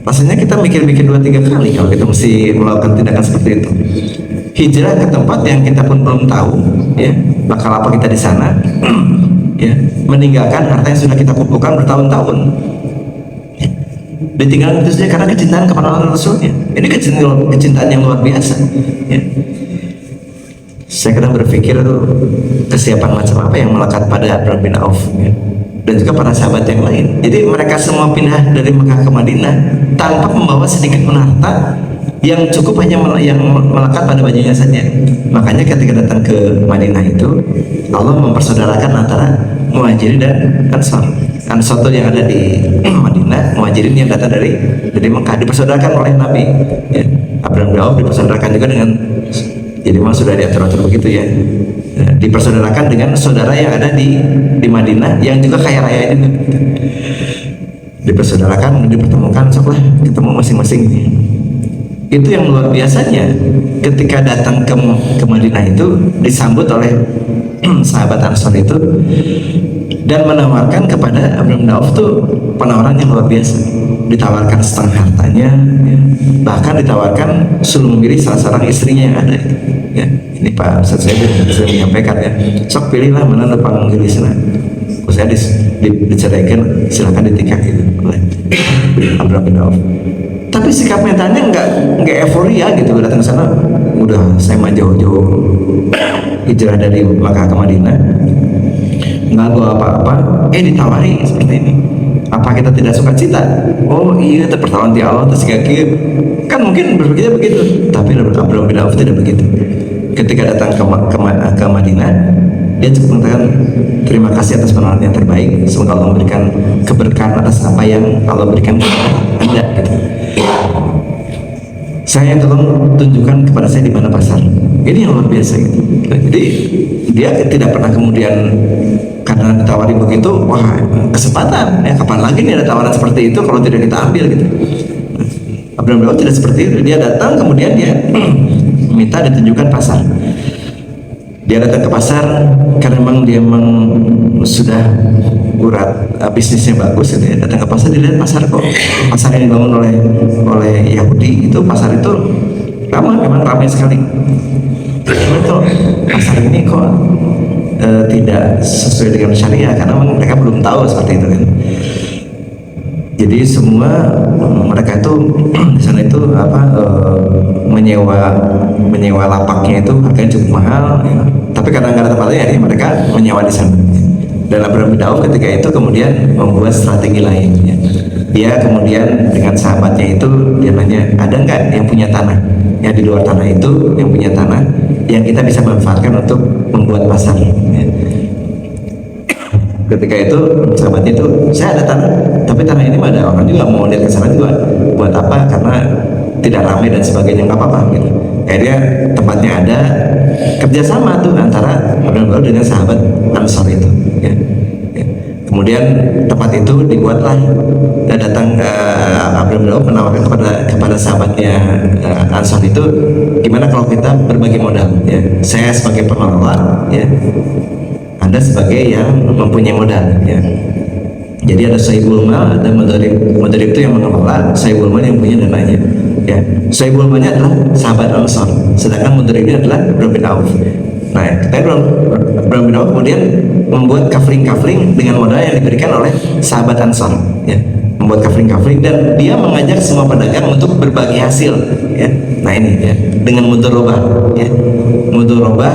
Rasanya kita mikir-mikir 2-3 kali kalau kita mesti melakukan tindakan seperti itu. Hijrah ke tempat yang kita pun belum tahu, ya, bakal apa kita di sana, ya, meninggalkan harta yang sudah kita kumpulkan bertahun-tahun. Ya. Ditinggalkan itu saja karena kecintaan kepada Allah Rasulnya. Ini kecintaan yang luar biasa. Ya. Saya kadang berpikir kesiapan macam apa yang melekat pada Abdurrahman bin Auf, ya, dan juga para sahabat yang lain. Jadi mereka semua pindah dari Mekah ke Madinah tanpa membawa sedikit pun harta, yang cukup hanya yang melekat pada bajunya saja. Makanya ketika datang ke Madinah itu Allah mempersaudarakan antara Muhajirin dan Ansar. Ansar itu yang ada di Madinah, Muhajirin yang datang dari Mekah dipersaudarakan oleh Nabi, ya. Abdurrahman bin Auf dipersaudarakan juga dengan, jadi memang sudah diatur-atur begitu, ya. Nah, dipersaudarakan dengan saudara yang ada di Madinah yang juga kaya raya juga. Dipersaudarakan, dipertemukan, soklah ketemu masing-masing. Itu yang luar biasanya ketika datang ke Madinah itu disambut oleh sahabat Ansor itu dan menawarkan kepada Abdurrahman bin Auf itu penawaran yang luar biasa. Ditawarkan setengah hartanya, ya. Bahkan ditawarkan suruh memilih salah seorang istrinya yang ada, ya. Ini Pak Ustaz saya sudah menyampaikan, ya, sok pilihlah mana depan pilih sana. Saya diceraikan, silakan ditikah gitu oleh Abdurrahman bin Auf. Tapi sikap mentalnya nggak euforia gitu datang ke sana. Udah saya mah jauh-jauh hijrah dari Makkah ke Madinah, nggak bawa apa-apa, ditawari seperti ini. Apa kita tidak suka cita? Oh iya, terpertawan di Allah terus kaki kan mungkin berpikirnya begitu. Tapi Abdurrahman bin Auf tidak begitu. Ketika datang ke Madinah, dia cukup mengatakan terima kasih atas penawaran yang terbaik. Semoga Allah memberikan keberkahan atas apa yang Allah berikan kepada Anda. Gitu. Saya tolong tunjukkan kepada saya di mana pasar. Ini yang luar biasa gitu. Jadi dia tidak pernah kemudian karena ditawari begitu, wah kesempatan, ya kapan lagi nih ada tawaran seperti itu kalau tidak kita ambil gitu. Abdurrahman bin Auf tidak seperti itu. Dia datang kemudian dia minta ditunjukkan pasar. Dia datang ke pasar karena dia sudah urat bisnisnya bagus, gitu ya. Datang ke pasar, dilihat pasar kok pasar yang dibangun oleh Yahudi itu, pasar itu memang ramai sekali. Itu pasar ini kok tidak sesuai dengan syariah karena memang mereka belum tahu seperti itu kan. Jadi semua mereka itu di sana itu menyewa lapaknya itu harganya cukup mahal, ya. Tapi karena nggak ada tempat lain, ya, mereka menyewa di sana. Dan Abdurrahman bin Auf ketika itu kemudian membuat strategi lain, ya. Dia kemudian dengan sahabatnya itu dia nanya, ada nggak yang punya tanah, ya di luar tanah itu yang punya tanah yang kita bisa manfaatkan untuk membuat pasar, ya. Ketika itu sahabatnya itu, saya ada tanah, tapi tanah ini ada orang juga mau lihat ke sana juga, buat apa? Karena tidak ramai dan sebagainya, nggak apa-apa gitu. Akhirnya tempatnya ada, kerjasama tuh antara Abdurrahman bin Auf dengan sahabat Ansor itu, ya. Kemudian tempat itu dibuatlah, datang Abdurrahman bin Auf menawarkan kepada sahabatnya Ansor itu, gimana kalau kita berbagi modal, ya. Saya sebagai pengelola, ya, Anda sebagai yang mempunyai modal, ya. Jadi ada sahibul mal, ada mudarib itu yang mengelola, sahibul mal yang punya dananya, ya. Sahibul malnya adalah sahabat Ansor, sedangkan mudaribnya adalah Abdurrahman bin Auf. Nah, Abdurrahman bin Auf kemudian membuat kafling dengan modal yang diberikan oleh sahabat Ansor, ya. Membuat kafling dan dia mengajak semua pedagang untuk berbagi hasil, ya. Nah ini, ya, dengan mudharabah, ya. Mudharabah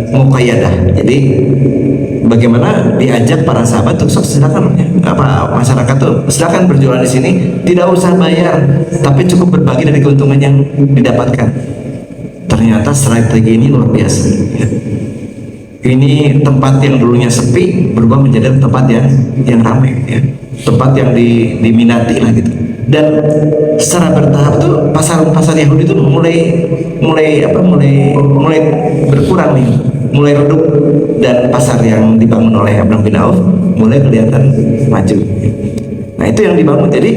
muqayyadah. Jadi bagaimana diajak para sahabat untuk silakan, ya, masyarakat tuh silakan berjualan di sini, tidak usah bayar, tapi cukup berbagi dari keuntungan yang didapatkan. Ternyata strategi ini luar biasa, ya. Ini tempat yang dulunya sepi berubah menjadi tempat yang ramai, ya. Tempat yang diminati lah gitu. Dan secara bertahap tuh pasar Yahudi itu mulai berkurang nih, mulai redup, dan pasar yang dibangun oleh Abdurrahman bin Auf mulai kelihatan maju. Nah itu yang dibangun. Jadi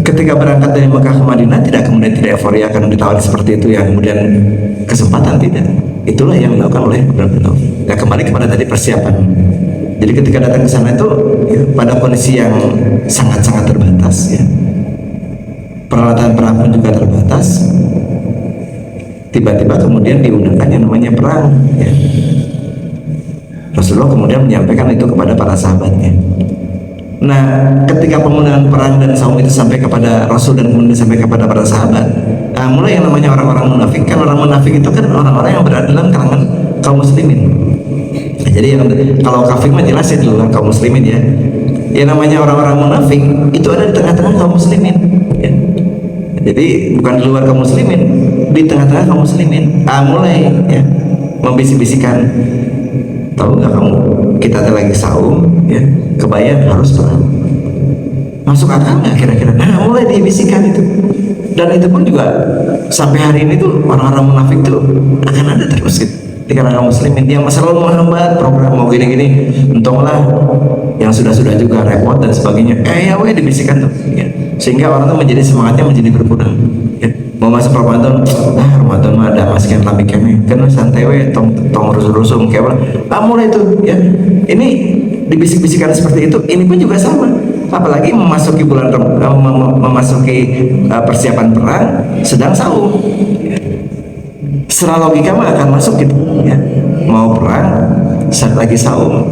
ketika berangkat dari Mekah ke Madinah tidak kemudian tidak euforia karena ditawari seperti itu ya kemudian kesempatan, tidak. Itulah yang dilakukan oleh Umar bin Khattab. Ya, kembali kepada tadi persiapan. Jadi ketika datang ke sana itu ya, pada kondisi yang sangat-sangat terbatas ya. Peralatan perang pun juga terbatas. Tiba-tiba kemudian diundangkan yang namanya perang ya. Rasulullah kemudian menyampaikan itu kepada para sahabatnya. Nah, ketika pemungutan perang dan saum itu sampai kepada Rasul dan kemudian sampai kepada para sahabat, nah, mulai yang namanya orang-orang munafik. Kan orang munafik itu kan orang-orang yang berada dalam kalangan kaum muslimin. Nah, jadi yang, kalau kafir mah jelas ya di luar kaum muslimin ya. Yang namanya orang-orang munafik itu ada di tengah-tengah kaum muslimin. Ya. Jadi bukan di luar kaum muslimin, di tengah-tengah kaum muslimin. Mulai ya membisik-bisikan. Tahu nggak kamu, kita lagi saum ya, kebayang harus perang, masuk akal nggak kira-kira? Nah, mulai dibisikkan itu, dan itu pun juga sampai hari ini tuh orang-orang munafik tuh akan ada terus gitu di kalangan muslimin yang selalu menghambat program mau gini-gini, untunglah yang sudah-sudah juga repot dan sebagainya, ya weh dibisikkan tuh ya. Sehingga orang tuh menjadi semangatnya menjadi berkurang ya. Mau masuk Ramadan, Ramadan mah ada masukin lami kene, kan santai we, tong rusuk-rusuk kayak apa, mulai itu ya. Ini dibisik-bisikan seperti itu, ini pun juga sama. Apalagi memasuki bulan memasuki persiapan perang, sedang saum. Ya. Secara logika mah akan masuk gitu ya. Mau perang saat lagi saum,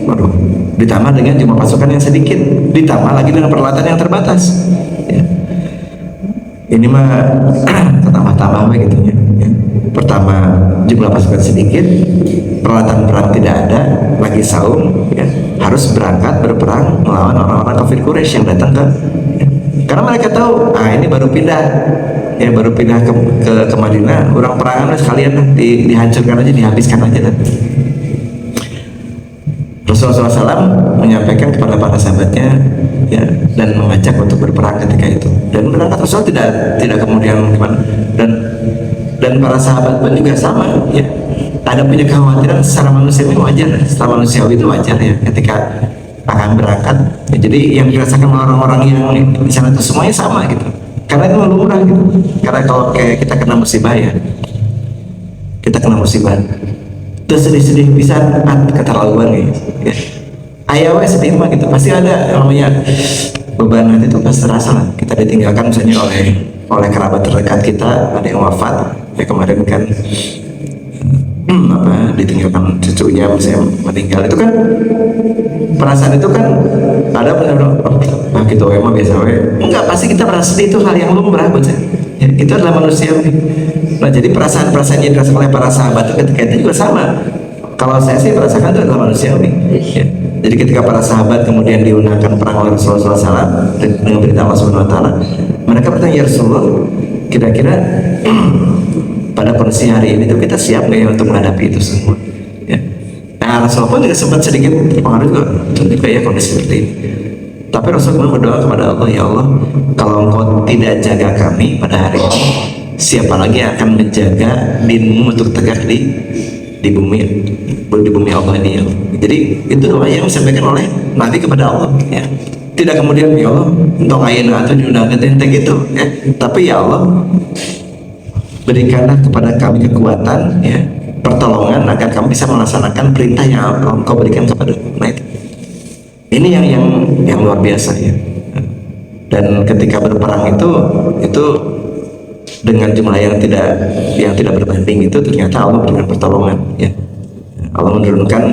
waduh, ditambah dengan jumlah pasukan yang sedikit, ditambah lagi dengan peralatan yang terbatas. Ya. Ini mah tambah-tambah gitu ya. Pertama jumlah pasukan sedikit, peralatan perang tidak ada, lagi saum ya, harus berangkat berperang melawan orang-orang kafir Quraisy yang datang ke ya. Karena mereka tahu ini baru pindah ya, baru pindah ke Madinah, orang perangan sekalian dihancurkan aja, dihabiskan aja. Rasulullah SAW menyampaikan kepada para sahabatnya ya, dan mengajak untuk berperang ketika itu, dan berangkat Rasul tidak kemudian gimana, dan para sahabat pun juga sama ya, ada punya kekhawatiran secara manusiawi wajar, secara manusiawi itu wajar ya ketika akan berangkat ya. Jadi yang dirasakan orang-orang yang di sana itu semuanya sama gitu, karena itu lumrah gitu. Karena kalau kayak kita kena musibah ya, kita kena musibah terus sedih-sedih bisa keterlaluan gitu ya. Ayo sedih mah gitu, pasti ada namanya beban hati itu pasti terasa lah. Kita ditinggalkan misalnya oleh kerabat terdekat kita, ada yang wafat ya, kemarin kan ditinggalkan cucunya misalnya meninggal, itu kan perasaan itu kan ada benar-benar gitu emang biasa enggak, pasti kita merasa sedih, itu hal yang lumrah buat saya ya, itu adalah manusia. Nah, jadi perasaan-perasaan yang dirasakan oleh para sahabat ketika itu juga sama. Kalau saya sih merasakan itu adalah manusiawi ya. Jadi ketika para sahabat kemudian diundangkan perang oleh Rasulullah SAW dengan perintah Allah Subhanahu Wa Taala, mereka bertanya, ya Rasulullah, kira-kira pada kondisi hari ini tuh kita siap nggak ya untuk menghadapi itu semua ya. Nah, Rasulullah pun juga sempat sedikit terpengaruh juga ya kondisi seperti ini. Tapi Rasulullah berdoa kepada Allah, ya Allah, kalau Engkau tidak jaga kami pada hari ini, siapa lagi yang akan menjaga dinmu untuk tegak di bumi Allah ini ya. Jadi itu doa yang disampaikan oleh Nabi kepada Allah ya. Tidak kemudian ya Allah untuk ayeuna atau diundang ente gitu ya. Tapi ya Allah, berikanlah kepada kami kekuatan ya, pertolongan agar kami bisa melaksanakan perintah yang Engkau berikan kepada nah itu. Ini yang luar biasa ya. Dan ketika berperang itu dengan jumlah yang tidak berbanding itu, ternyata Allah memberikan pertolongan ya. Allah menurunkan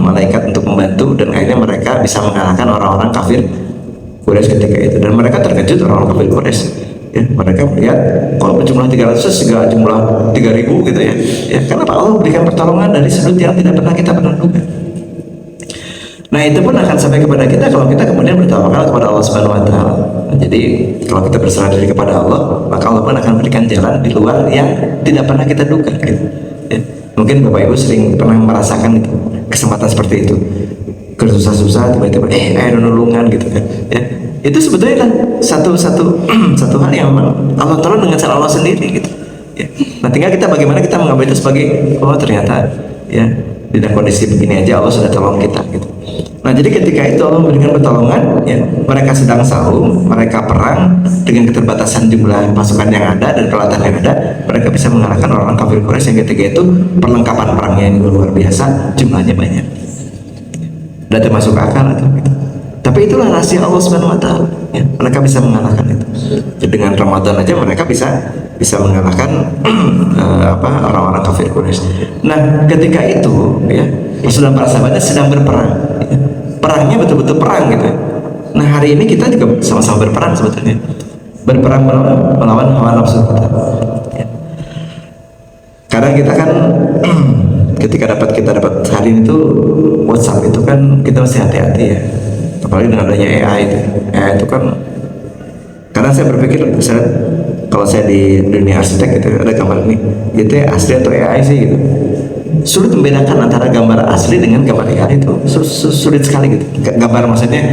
malaikat untuk membantu, dan akhirnya mereka bisa mengalahkan orang-orang kafir Quraisy ketika itu. Dan mereka terkejut, orang-orang kafir Quraisy ya, mereka melihat kalau berjumlah 300 segala jumlah 3000 gitu ya. Ya, karena Allah berikan pertolongan dari sudut yang tidak pernah kita duga. Nah, itu pun akan sampai kepada kita kalau kita kemudian bertawakal kepada Allah Subhanahu Wa Taala. Jadi kalau kita berserah diri kepada Allah, maka Allah pun akan berikan jalan di luar yang tidak pernah kita duga gitu. Ya. Mungkin Bapak Ibu sering pernah merasakan itu, kesempatan seperti itu, kesusah-susah tiba-tiba ada nulungan gitu kan ya. Itu sebetulnya kan satu hal yang memang Allah tolong dengan cara Allah sendiri gitu ya. Nah, tinggal kita bagaimana kita mengambil itu sebagai, oh ternyata ya di dalam kondisi begini aja Allah sudah tolong kita gitu. Nah, jadi ketika itu Allah memberikan pertolongan, ya, mereka sedang saum, mereka perang dengan keterbatasan jumlah pasukan yang ada dan peralatan yang ada, mereka bisa mengalahkan orang-orang kafir Quraisy yang ketika itu perlengkapan perangnya yang luar biasa, jumlahnya banyak. Dan termasuk akal atau gitu. Tapi itulah rahasia Allah Subhanahu wa taala, ya, mereka bisa mengalahkan itu. Jadi dengan Ramadan aja mereka bisa mengalahkan orang-orang kafir Quraisy. Nah, ketika itu, ya, Rasulullah para sahabatnya sedang berperang. Ya. Perangnya betul-betul perang gitu. Nah, hari ini kita juga sama-sama berperang sebetulnya. Berperang melawan hawa nafsu kita. Ya. Kadang kita kan ketika kita dapat hari ini tuh WhatsApp itu kan kita mesti hati-hati ya. Apalagi dengan adanya AI itu. AI itu kan karena saya berpikir misalnya kalau saya di dunia arsitek gitu ada gambar ini itu asli atau AI sih gitu. Sulit membedakan antara gambar asli dengan gambar AI itu sulit sekali gitu. Gambar maksudnya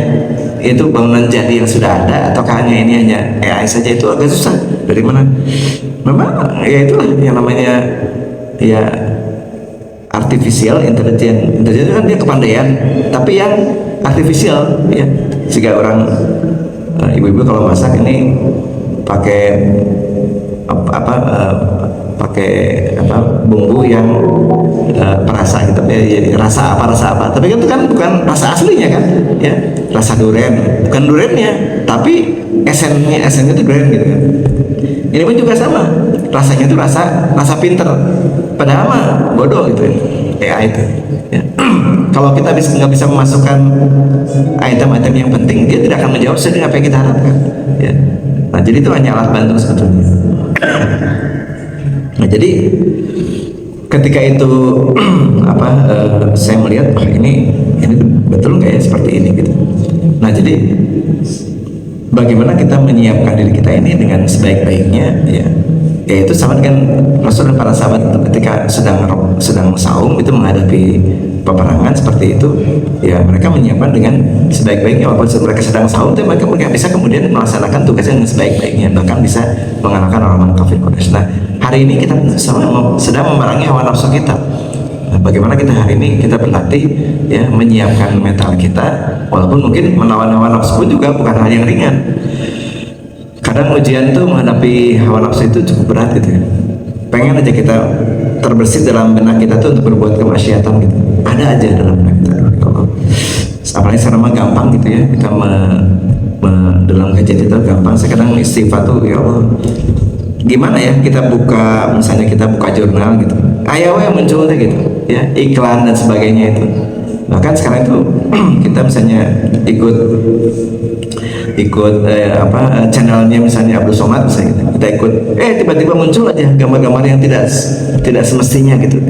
itu bangunan jadi yang sudah ada ataukah hanya AI saja, itu agak susah. Dari mana? Memang ya itulah yang namanya ya artificial intelligence. Intelligence kan dia kepandaian, tapi yang artificial ya. Jika orang ibu-ibu kalau masak ini pakai bumbu yang perasa gitu ya, rasa apa, tapi itu kan bukan rasa aslinya kan ya, rasa duren bukan durennya, tapi esennya itu duren gitu kan. Ini pun juga sama, rasanya itu rasa pinter, padahal mah bodoh gitu ya, AI itu ya. Kalau kita nggak bisa memasukkan item-item yang penting, dia tidak akan menjawab sesuai apa yang kita harapkan ya. Nah, jadi itu hanya alat bantu sebetulnya. Nah, jadi ketika itu saya melihat ini betul nggak ya seperti ini gitu. Nah, jadi bagaimana kita menyiapkan diri kita ini dengan sebaik-baiknya ya, yaitu sama dengan Rasul dan para sahabat ketika sedang saum itu menghadapi peperangan seperti itu ya, mereka menyiapkan dengan sebaik-baiknya. Walaupun mereka sedang saum, tapi mereka bisa kemudian melaksanakan tugasnya dengan sebaik-baiknya, bahkan bisa mengalahkan orang-orang kafir Quraisy. Nah, hari ini kita sedang memerangi hawa nafsu kita. Nah, bagaimana kita hari ini kita berlatih ya, menyiapkan mental kita, walaupun mungkin melawan hawa nafsu pun juga bukan hal yang ringan. Kadang ujian tuh menghadapi hawa nafsu itu cukup berat gitu ya. Pengen aja kita terbersit dalam benak kita tuh untuk berbuat kemaksiatan gitu. Ada aja dalam benak kita. Apalagi sekarang mah gampang gitu ya, kita dalam gadget itu gampang. Saya kadang istighfar tuh, ya Allah, gimana ya kita buka, misalnya kita buka jurnal gitu, ayo yang muncul deh gitu ya, iklan dan sebagainya itu. Bahkan sekarang itu kita misalnya ikut channelnya misalnya Abdul Somad misalnya, kita ikut tiba-tiba muncul aja gambar-gambar yang tidak semestinya gitu.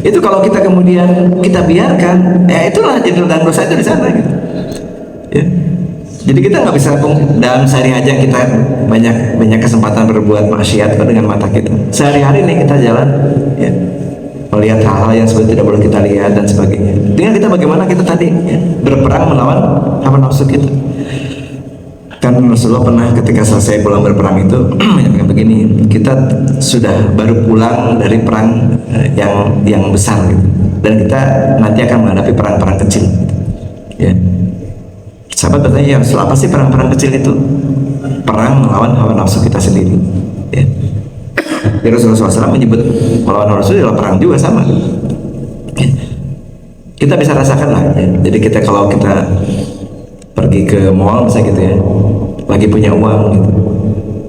Itu kalau kita kemudian kita biarkan, itulah judul dan dosa itu di sana gitu ya. Jadi kita nggak bisa dalam sehari aja kita banyak kesempatan berbuat maksiat dengan mata kita. Sehari-hari nih kita jalan ya, melihat hal-hal yang sebenarnya tidak boleh kita lihat dan sebagainya. Tinggal kita bagaimana kita tadi ya, berperang melawan hawa nafsu kita. Kan Rasulullah pernah ketika selesai pulang berperang itu menyampaikan begini, kita sudah baru pulang dari perang yang besar gitu, dan kita nanti akan menghadapi perang-perang kecil gitu. Ya. Sahabat bertanya, ya Rasul, apa sih perang-perang kecil itu? Perang melawan hawa nafsu kita sendiri ya. Jadi Rasulullah SAW menyebut melawan hawa nafsu adalah perang juga sama ya. Kita bisa rasakan lah ya. Jadi kalau kita pergi ke mall misalnya gitu ya, lagi punya uang gitu,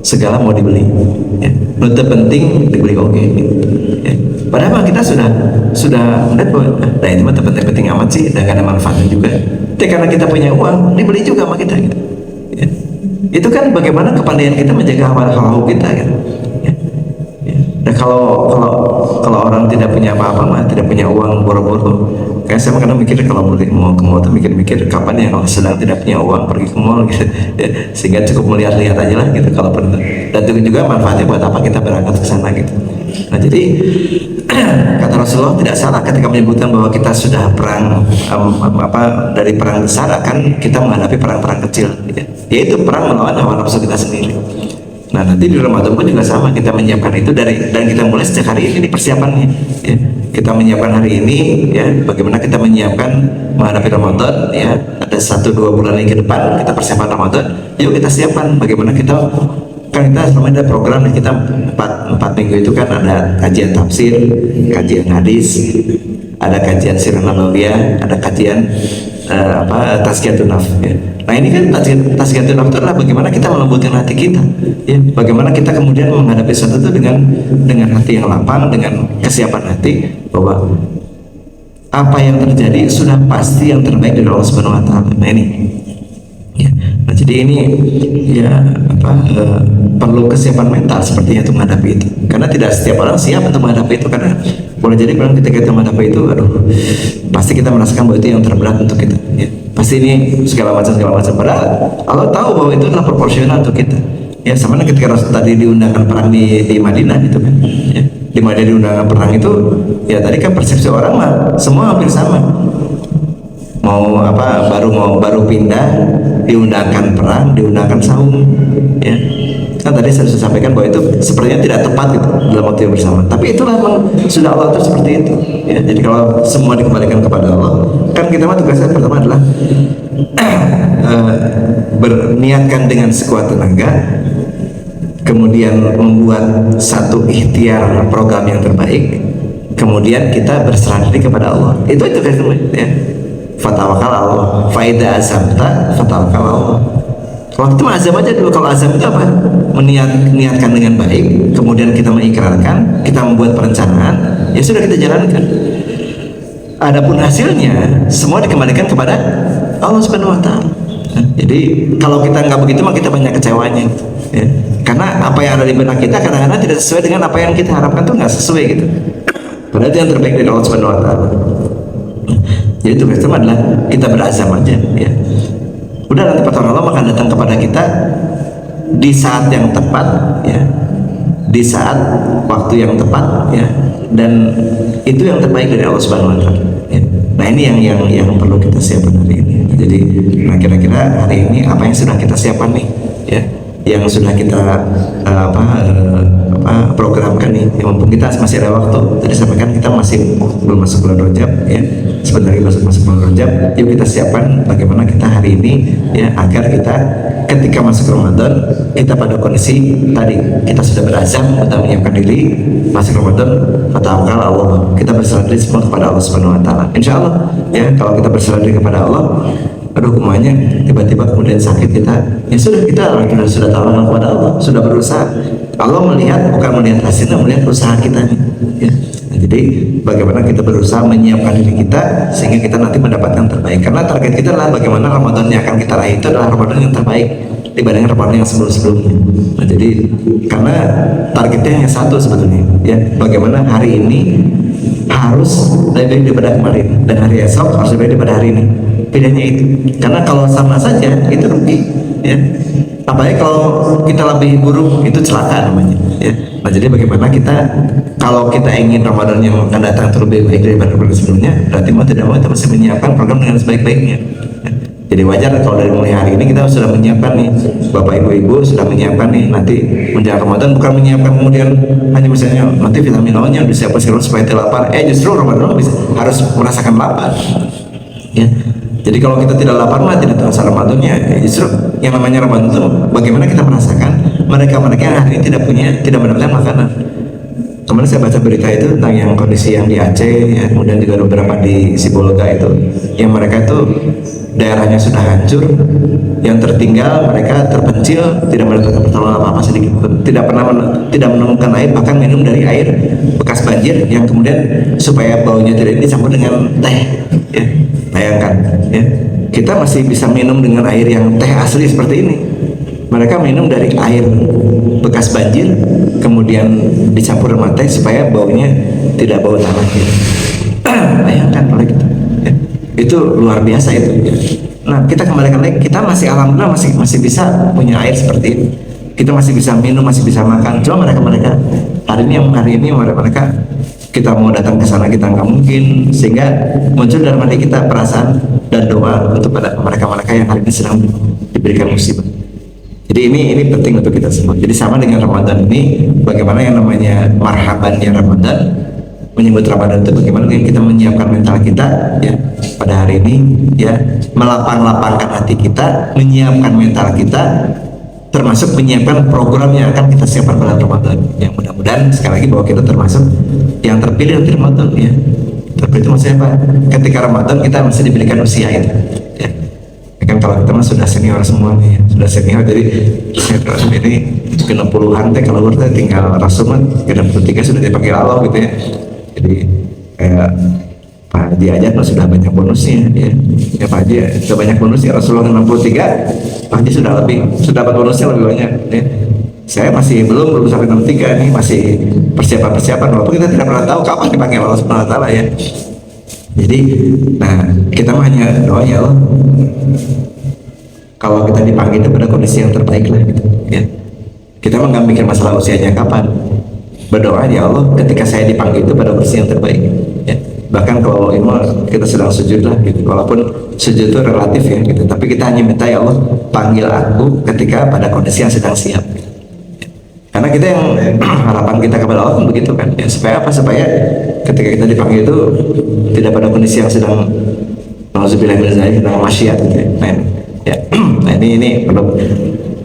segala mau dibeli ya, nutup penting dibeli oke gitu ya. Padahal kita sudah lihat bahwa nah itu mah penting amat sih dan gak ada manfaatnya juga, tapi karena kita punya uang dibeli juga sama kita gitu ya. Itu kan bagaimana kepandaian kita menjaga hawa kita kan ya. Ya. Nah kalau orang tidak punya apa-apa mah, tidak punya uang boro-boro. Kayak saya kadang mikir kalau mau ke mall tuh mikir kapan ya kalau sedang tidak punya uang pergi ke mall gitu ya, sehingga cukup melihat-lihat aja lah gitu kalau perlu, dan itu juga manfaatnya buat apa kita berangkat ke sana gitu. Nah, jadi kata Rasulullah tidak salah ketika menyebutkan bahwa kita sudah perang dari perang besar akan kita menghadapi perang-perang kecil gitu. Yaitu perang melawan hawa nafsu kita sendiri. Nah, nanti di Ramadan pun juga sama, kita menyiapkan itu dan kita mulai sejak hari ini persiapannya ya. kita menyiapkan hari ini, ya, bagaimana kita menyiapkan menghadapi Ramadan, ya, ada 1-2 bulan lagi ke depan kita persiapan Ramadan. Yuk kita siapkan bagaimana kita, kan kita selama ini ada program kita 4 minggu itu kan ada kajian tafsir, kajian hadis, ada kajian sirah nabawiyah, ada kajian tazkiyatun nafs, ya. Nah ini kan tazkiyatun nafs itu adalah bagaimana kita melembutkan hati kita, ya, bagaimana kita kemudian menghadapi sesuatu itu dengan hati yang lapang, dengan kesiapan hati bahwa apa yang terjadi sudah pasti yang terbaik dari Allah Subhanahu Wa Taala. Nah ini, ya. Nah jadi ini, ya, perlu kesiapan mental sepertinya untuk menghadapi itu, karena tidak setiap orang siap untuk menghadapi itu, karena boleh jadi kalau ketika kita menghadapi itu, aduh, pasti kita merasakan bahwa itu yang terberat untuk kita, ya. Pasti ini segala macam, padahal Allah tahu bahwa itu adalah proporsional untuk kita, ya. Sama ketika Rasul tadi diundangkan perang di Madinah itu kan, ya. Di Madinah diundangkan perang itu, ya tadi kan persepsi orang mah semua hampir sama, baru pindah diundangkan perang, diundangkan saum, ya. Kan tadi saya sudah sampaikan bahwa itu sepertinya tidak tepat gitu dalam waktu yang bersama, tapi itulah memang sudah Allah atur seperti itu, ya. Jadi kalau semua dikembalikan kepada Allah, kan kita mah tugasnya pertama adalah berniatkan dengan sekuat tenaga, kemudian membuat satu ikhtiar program yang terbaik, kemudian kita berserah diri kepada Allah. Itu kan, ya. Fatawakal Allah, faida azamta fatawakal Allah. Waktu itu azam aja dulu. Kalau azam itu apa? Niatkan dengan baik, kemudian kita mengikrarkan, kita membuat perencanaan, ya sudah kita jalankan. Adapun hasilnya semua dikembalikan kepada Allah Subhanahu Wa Taala. Jadi kalau kita nggak begitu, maka kita banyak kecewanya, ya. Karena apa yang ada di benak kita kadang-kadang tidak sesuai dengan apa yang kita harapkan, tuh nggak sesuai gitu. Padahal itu yang terbaik dari Allah Subhanahu Wa Taala. Jadi tugas itu adalah kita berazam aja, ya. Udah, nanti pertolongan Allah akan datang kepada kita di saat yang tepat, ya, di saat waktu yang tepat, ya, dan itu yang terbaik dari Allah Subhanahu Wa Taala, ya. Nah ini yang perlu kita siapkan hari ini. Jadi kira-kira hari ini apa yang sudah kita siapkan nih, ya, yang sudah kita programkan nih, ya, mumpung kita masih ada waktu. Tadi sampaikan kita masih belum masuk bulan Rajab, ya, sebentar lagi masuk bulan Rajab. Yuk kita siapkan bagaimana kita hari ini, ya, agar kita ketika masuk Ramadan kita pada kondisi tadi kita sudah berazam untuk menyiapkan diri masuk Ramadan. Fatawakal Allah, kita berserah diri semua kepada Allah Subhanahu Wa Taala. Insya Allah, ya, kalau kita berserah diri kepada Allah, aduh kumanya tiba-tiba kemudian sakit kita, ya sudah, kita sudah tahu kepada Allah, sudah berusaha. Allah melihat, bukan melihat hasilnya, melihat usaha kita, ya. Nah, jadi bagaimana kita berusaha menyiapkan diri kita sehingga kita nanti mendapatkan terbaik, karena target kita adalah bagaimana Ramadan yang akan kita raih itu adalah Ramadan yang terbaik dibandingkan Ramadan yang sebelum-sebelumnya. Nah, jadi karena targetnya hanya satu sebetulnya, ya, bagaimana hari ini harus lebih baik daripada kemarin, dan hari esok harus lebih baik daripada hari ini. Bedanya itu, karena kalau sama saja itu rugi, ya. Apalagi kalau kita lebih buruk, itu celaka namanya, ya. Nah jadi bagaimana kita, kalau kita ingin Ramadan yang akan datang lebih baik daripada Ramadan sebelumnya, berarti mau tidak mau kita mesti menyiapkan program dengan sebaik-baiknya, ya. Jadi wajar kalau dari mulai hari ini kita sudah menyiapkan nih, Bapak Ibu sudah menyiapkan nih, nanti menjelang Ramadan bukan menyiapkan kemudian hanya misalnya nanti vitamin O-nya disiapkan supaya tidak lapar. Justru Ramadan harus merasakan lapar, ya. Jadi kalau kita tidak lapar mah tidak terasa Ramadannya. Justru yang namanya Ramadan itu bagaimana kita merasakan mereka-mereka yang hari ini tidak mendapatkan makanan. Kemarin saya baca berita itu tentang yang kondisi yang di Aceh, ya, kemudian juga beberapa di Sibolga itu, yang mereka itu daerahnya sudah hancur, yang tertinggal mereka terpencil, tidak mendapatkan pertolongan apa-apa sedikit pun, tidak menemukan air, bahkan minum dari air bekas banjir yang kemudian supaya baunya tidak dicampur dengan teh, ya. Bayangkan, ya, kita masih bisa minum dengan air yang teh asli seperti ini. Mereka minum dari air bekas banjir, kemudian dicampur dengan teh supaya baunya tidak bau tanah, ya. Bayangkan oleh kita, ya. Itu luar biasa itu, ya. Nah kita kembalikan lagi, kita masih alhamdulillah masih bisa punya air seperti ini, kita masih bisa minum, masih bisa makan. Cuma mereka hari ini mereka kita mau datang ke sana kita nggak mungkin, sehingga muncul dalam hati kita perasaan dan doa untuk pada mereka-mereka yang hari ini sedang diberikan musibah. Jadi ini penting untuk kita semua. Jadi sama dengan Ramadan ini, bagaimana yang namanya marhabannya Ramadan, menyambut Ramadan itu bagaimana kita menyiapkan mental kita ya pada hari ini ya, melapang-lapangkan hati kita, menyiapkan mental kita, termasuk menyiapkan program yang akan kita siapkan pada Ramadan. Yang mudah-mudahan sekali lagi bahwa kita termasuk yang terpilih dari Ramadan ya. Terpilih itu maksudnya apa? Ketika Ramadan kita masih diberikan usia itu ya. Kan kalau kita mah sudah senior semua nih ya. Sudah senior, jadi ini 60-an teh kalau teh tinggal Rasul mah 63 sudah dipanggil Allah gitu ya. Jadi kayak Pak Haji aja mah sudah banyak bonusnya ya Pak Haji sudah banyak bonusnya. Rasulullah 63, Pak Haji sudah dapat bonusnya lebih banyak ya. Saya masih belum sampai 63 nih, masih persiapan walaupun kita tidak pernah tahu kapan dipanggil Allah Subhanahu wa taala ya. Jadi nah kita mah hanya doa ya Allah, kalau kita dipanggil itu pada kondisi yang terbaik lah gitu ya. Kita mah nggak mikir masalah usianya kapan, berdoa ya Allah ketika saya dipanggil itu pada kondisi yang terbaik ya. Bahkan kalau ini kita sedang sujud lah gitu, walaupun sujud itu relatif ya gitu, tapi kita hanya minta ya Allah panggil aku ketika pada kondisi yang sedang siap gitu. Karena kita yang harapan kita kepada Allah kan begitu kan ya, supaya apa, supaya ketika kita dipanggil itu tidak pada kondisi yang sedang nauzubillah min dzalik, sedang maksiat gitu ya. Nah ini perlu,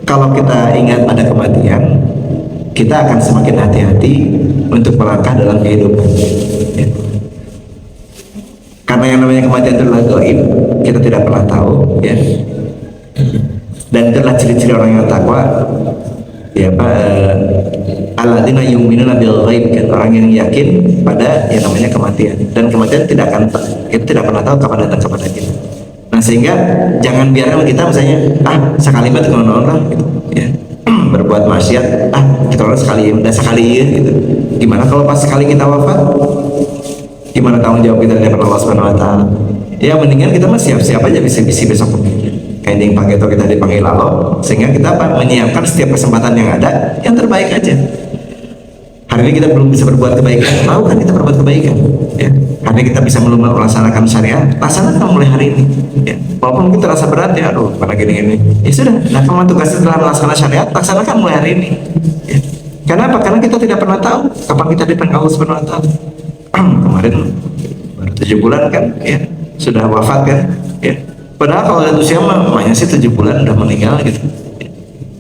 kalau kita ingat pada kematian kita akan semakin hati-hati untuk melangkah dalam kehidupan ya. Karena yang namanya kematian itu adalah gaib, kita tidak pernah tahu ya, dan itulah ciri-ciri orang yang takwa ya Pak. Alladzina yu'minuna bil ghaib, kan orang yang yakin pada yang namanya kematian, dan kematian kita tidak pernah tahu kapan datang kepada kita. Nah sehingga jangan biarkan kita misalnya sekalimat kalau lah gitu ya, berbuat maksiat kita orang sekali ya gitu. Gimana kalau pas sekali kita wafat, gimana tanggung jawab kita di hadapan Allah Subhanahu wa taala? Ya mendingan kita mah siap-siap aja, bisa besok kayak yang panggil atau kita dipanggil Allah, sehingga kita menyiapkan setiap kesempatan yang ada yang terbaik aja. Hari ini kita belum bisa berbuat kebaikan, tahu kan kita berbuat kebaikan ya. Hari ini kita bisa melaksanakan syariat, laksanakan mulai hari ini ya. Walaupun kita rasa berat ya, aduh pada gini-gini ya sudah, nah kamu tugasnya setelah melaksanakan syariat, laksanakan mulai hari ini ya. Karena apa? Karena kita tidak pernah tahu kapan kita dipanggil Allah Subhanahu wa taala. Kemarin baru 7 bulan kan ya, sudah wafat kan ya. Padahal kalau lihat usia mamanya sih 7 bulan udah meninggal gitu.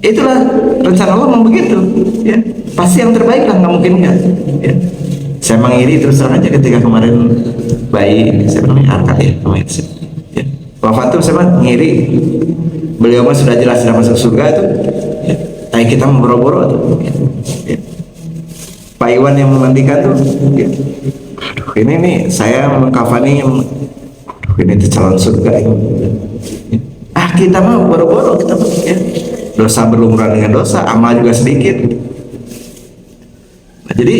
Itulah rencana Allah memang begitu ya. Pasti yang terbaik lah, nggak mungkin nggak ya. Saya mengiri terus terang aja ketika kemarin bayi saya namanya Arka ya, namanya itu ya. Wafat tuh saya ngiri, beliau mah sudah jelas sudah masuk surga itu ya. Tapi kita mau boro-boro tuh ya. Pak Iwan yang memandikan tuh ya. Aduh ini nih saya mengkafani yang ini itu calon surga ini. Kita mah boro-boro, kita mah ya. Dosa berlumuran dengan dosa, amal juga sedikit. Nah, jadi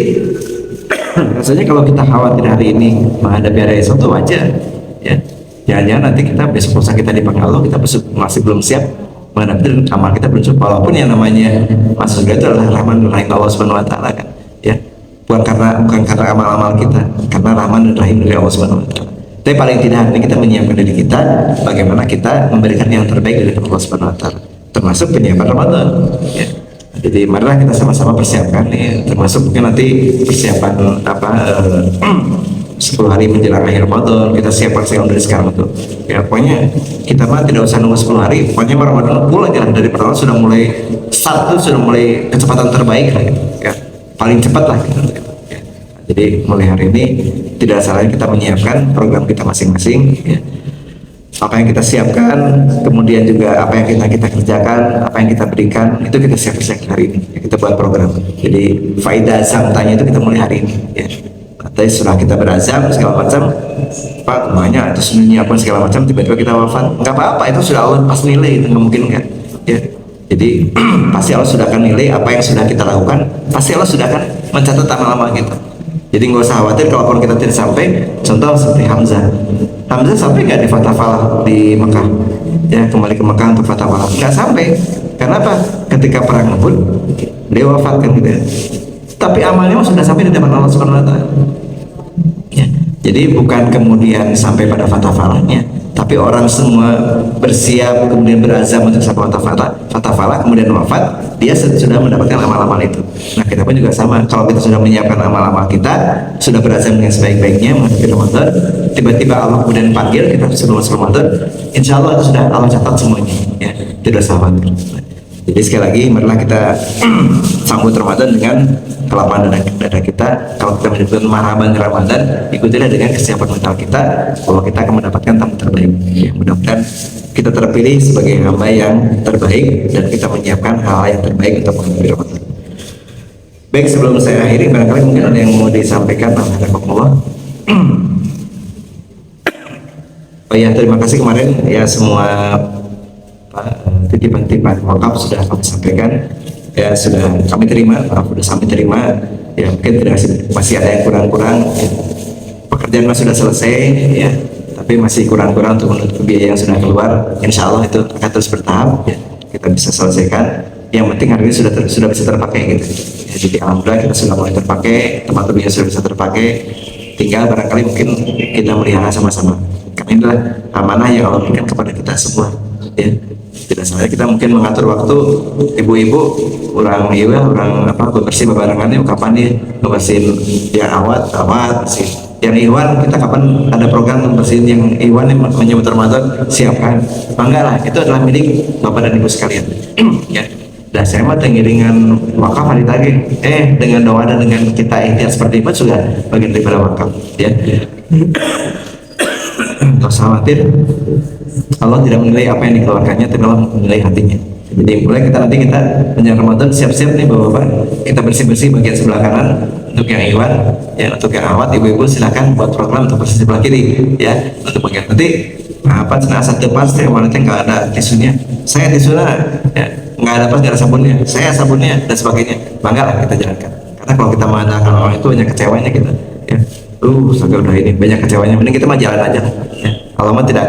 rasanya kalau kita khawatir hari ini menghadapi hari esok itu wajar ya. Jangan-jangan nanti kita besok lusa kita dipanggil Allah, kita masih belum siap menghadapi, amal kita belum cukup. Walaupun yang namanya masuk surga itu adalah rahman dan rahim Allah Subhanahu wa taala kan ya. Bukan karena amal-amal kita, karena rahman dan rahim dari Allah Subhanahu wa taala. Tapi paling tidak hari ini kita menyiapkan diri kita bagaimana kita memberikan yang terbaik dari Allah Subhanahu wa taala, termasuk penyiapan Ramadan ya. Jadi marilah kita sama-sama persiapkan ya, termasuk mungkin nanti persiapan 10 hari menjelang akhir Ramadan kita siapkan dari sekarang tuh ya. Pokoknya kita mah tidak usah nunggu 10 hari, pokoknya Ramadan pulang jalan dari pertama sudah mulai start tuh, sudah mulai kecepatan terbaik lah gitu ya, paling cepat lah gitu ya. Jadi mulai hari ini tidak salahnya kita menyiapkan program kita masing-masing ya. Apa yang kita siapkan, kemudian juga apa yang kita kerjakan, apa yang kita berikan, itu kita siapkan hari ini ya, kita buat program. Jadi faedah samtanya itu kita mulai hari ini ya. Tapi setelah kita berazam segala macam, Pak semuanya atau menyiapkan segala macam, tiba-tiba kita wafat, nggak apa-apa, itu sudah Allah pas nilai, itu nggak mungkin kan ya. Jadi pasti Allah sudah akan nilai apa yang sudah kita lakukan, pasti Allah sudah akan mencatat amal-amal kita. Jadi nggak usah khawatir kalaupun kita tidak sampai. Contoh seperti Hamzah sampai nggak di Fatah Falah di Mekah ya, kembali ke Mekah untuk Fatah Falah nggak sampai. Karena apa? Ketika perang Uhud dia wafat kan gitu ya. Tapi amalnya sudah sampai di depan Allah Subhanahu wa taala ya. Jadi bukan kemudian sampai pada Fatah Falahnya, Tapi orang semua bersiap kemudian berazam untuk satu fatafala kemudian wafat, dia sudah mendapatkan amal-amal itu. Nah kita pun juga sama, kalau kita sudah menyiapkan amal-amal kita, sudah berazam dengan sebaik-baiknya menghadapi Ramadan, tiba-tiba Allah kemudian panggil kita sebelum masuk Ramadan, insya Allah itu sudah Allah catat semuanya, ya tidak usah khawatir. Jadi sekali lagi marilah kita sambut Ramadan dengan kelapangan dada kita. Kalau kita menyebutkan marhaban Ramadan, ikutilah dengan kesiapan mental kita bahwa kita akan mendapatkan tamu terbaik. Ya, mudah-mudahan kita terpilih sebagai hamba yang terbaik dan kita menyiapkan hal yang terbaik untuk menghadapi Ramadan. Baik, sebelum saya akhiri, barangkali mungkin ada yang mau disampaikan. Alhamdulillah. Oh ya, terima kasih kemarin ya semua titipan-titipan wakaf sudah kami sampaikan, ya sudah kami terima, sudah kami terima. Ya mungkin masih ada yang kurang-kurang, ya. Pekerjaan sudah selesai, ya, tapi masih kurang-kurang untuk menutup biaya yang sudah keluar. Insya Allah itu akan terus bertahap, ya, kita bisa selesaikan. Yang penting hari ini sudah bisa terpakai gitu. Ya, jadi alhamdulillah kita sudah mulai terpakai, tempat tidurnya sudah bisa terpakai. Tinggal barangkali mungkin kita melihara sama-sama. Karena inilah amanah yang Allah berikan kepada kita semua. Ya. Tidak salah kita mungkin mengatur waktu, ibu-ibu orang bebersih bebarengannya kapan nih bebersihin yang awat bersih yang Iwan, kita kapan ada program membersihin yang Iwan yang menyebut Ramadan, siapkan, bangga lah, itu adalah milik Bapak dan Ibu sekalian. Ya, dan saya mah tengiringan wakaf hari tadi, dengan doa dan dengan kita ikhtiar seperti itu sudah bagian daripada wakaf, ya. Nggak usah khawatir, Allah tidak menilai apa yang dikeluarkannya, tapi Allah menilai hatinya. Jadi mulai kita menjelang Ramadan siap-siap nih bapak-bapak, kita bersih-bersih bagian sebelah kanan untuk yang Iwan, ya, untuk yang awat ibu-ibu silakan buat program untuk bersih sebelah kiri, ya, untuk bagian nanti satu pasti yang mana nggak ada tisunya, saya tisunya, ya, nggak ada nggak ada sabunnya, saya sabunnya dan sebagainya, bangga lah kita jalankan. Karena kalau kita mengandalkan orang itu banyak kecewanya kita, ya. Saya udah ini banyak kecewanya, mending kita mah jalan aja, ya. Allah mah tidak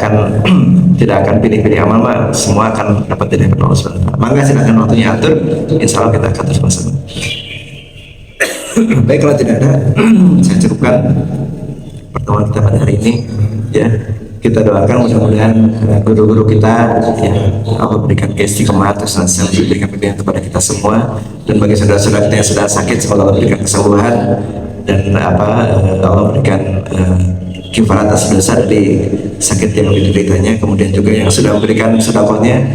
akan pilih-pilih amal mah, semua akan dapat dari Allah SWT. Maka silakan waktunya atur, insya Allah kita akan terus bersama. Baik, kalau tidak ada, saya cukupkan pertemuan kita pada hari ini, ya. Kita doakan mudah-mudahan guru-guru kita, ya, Allah berikan keistiqomahan terus berikan pimpinan kepada kita semua, dan bagi saudara-saudara kita yang sedang sakit semoga Allah berikan kesembuhan dan Allah berikan kifarat atas dosa dari sakit yang dideritanya. Kemudian juga yang sudah memberikan sedekahnya,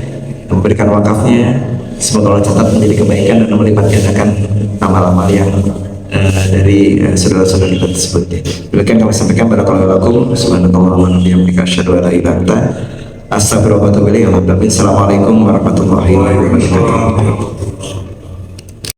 memberikan wakafnya, semoga Allah catat menjadi kebaikan dan melipat gandakan amal-amal yang dari saudara-saudara kita tersebut. Demikian kami sampaikan, barakallahu lakum, subhanakallahumma wa bihamdika asyhadu an la ilaha illa anta astaghfiruka wa atubu ilaik. Assalamualaikum warahmatullahi wabarakatuh.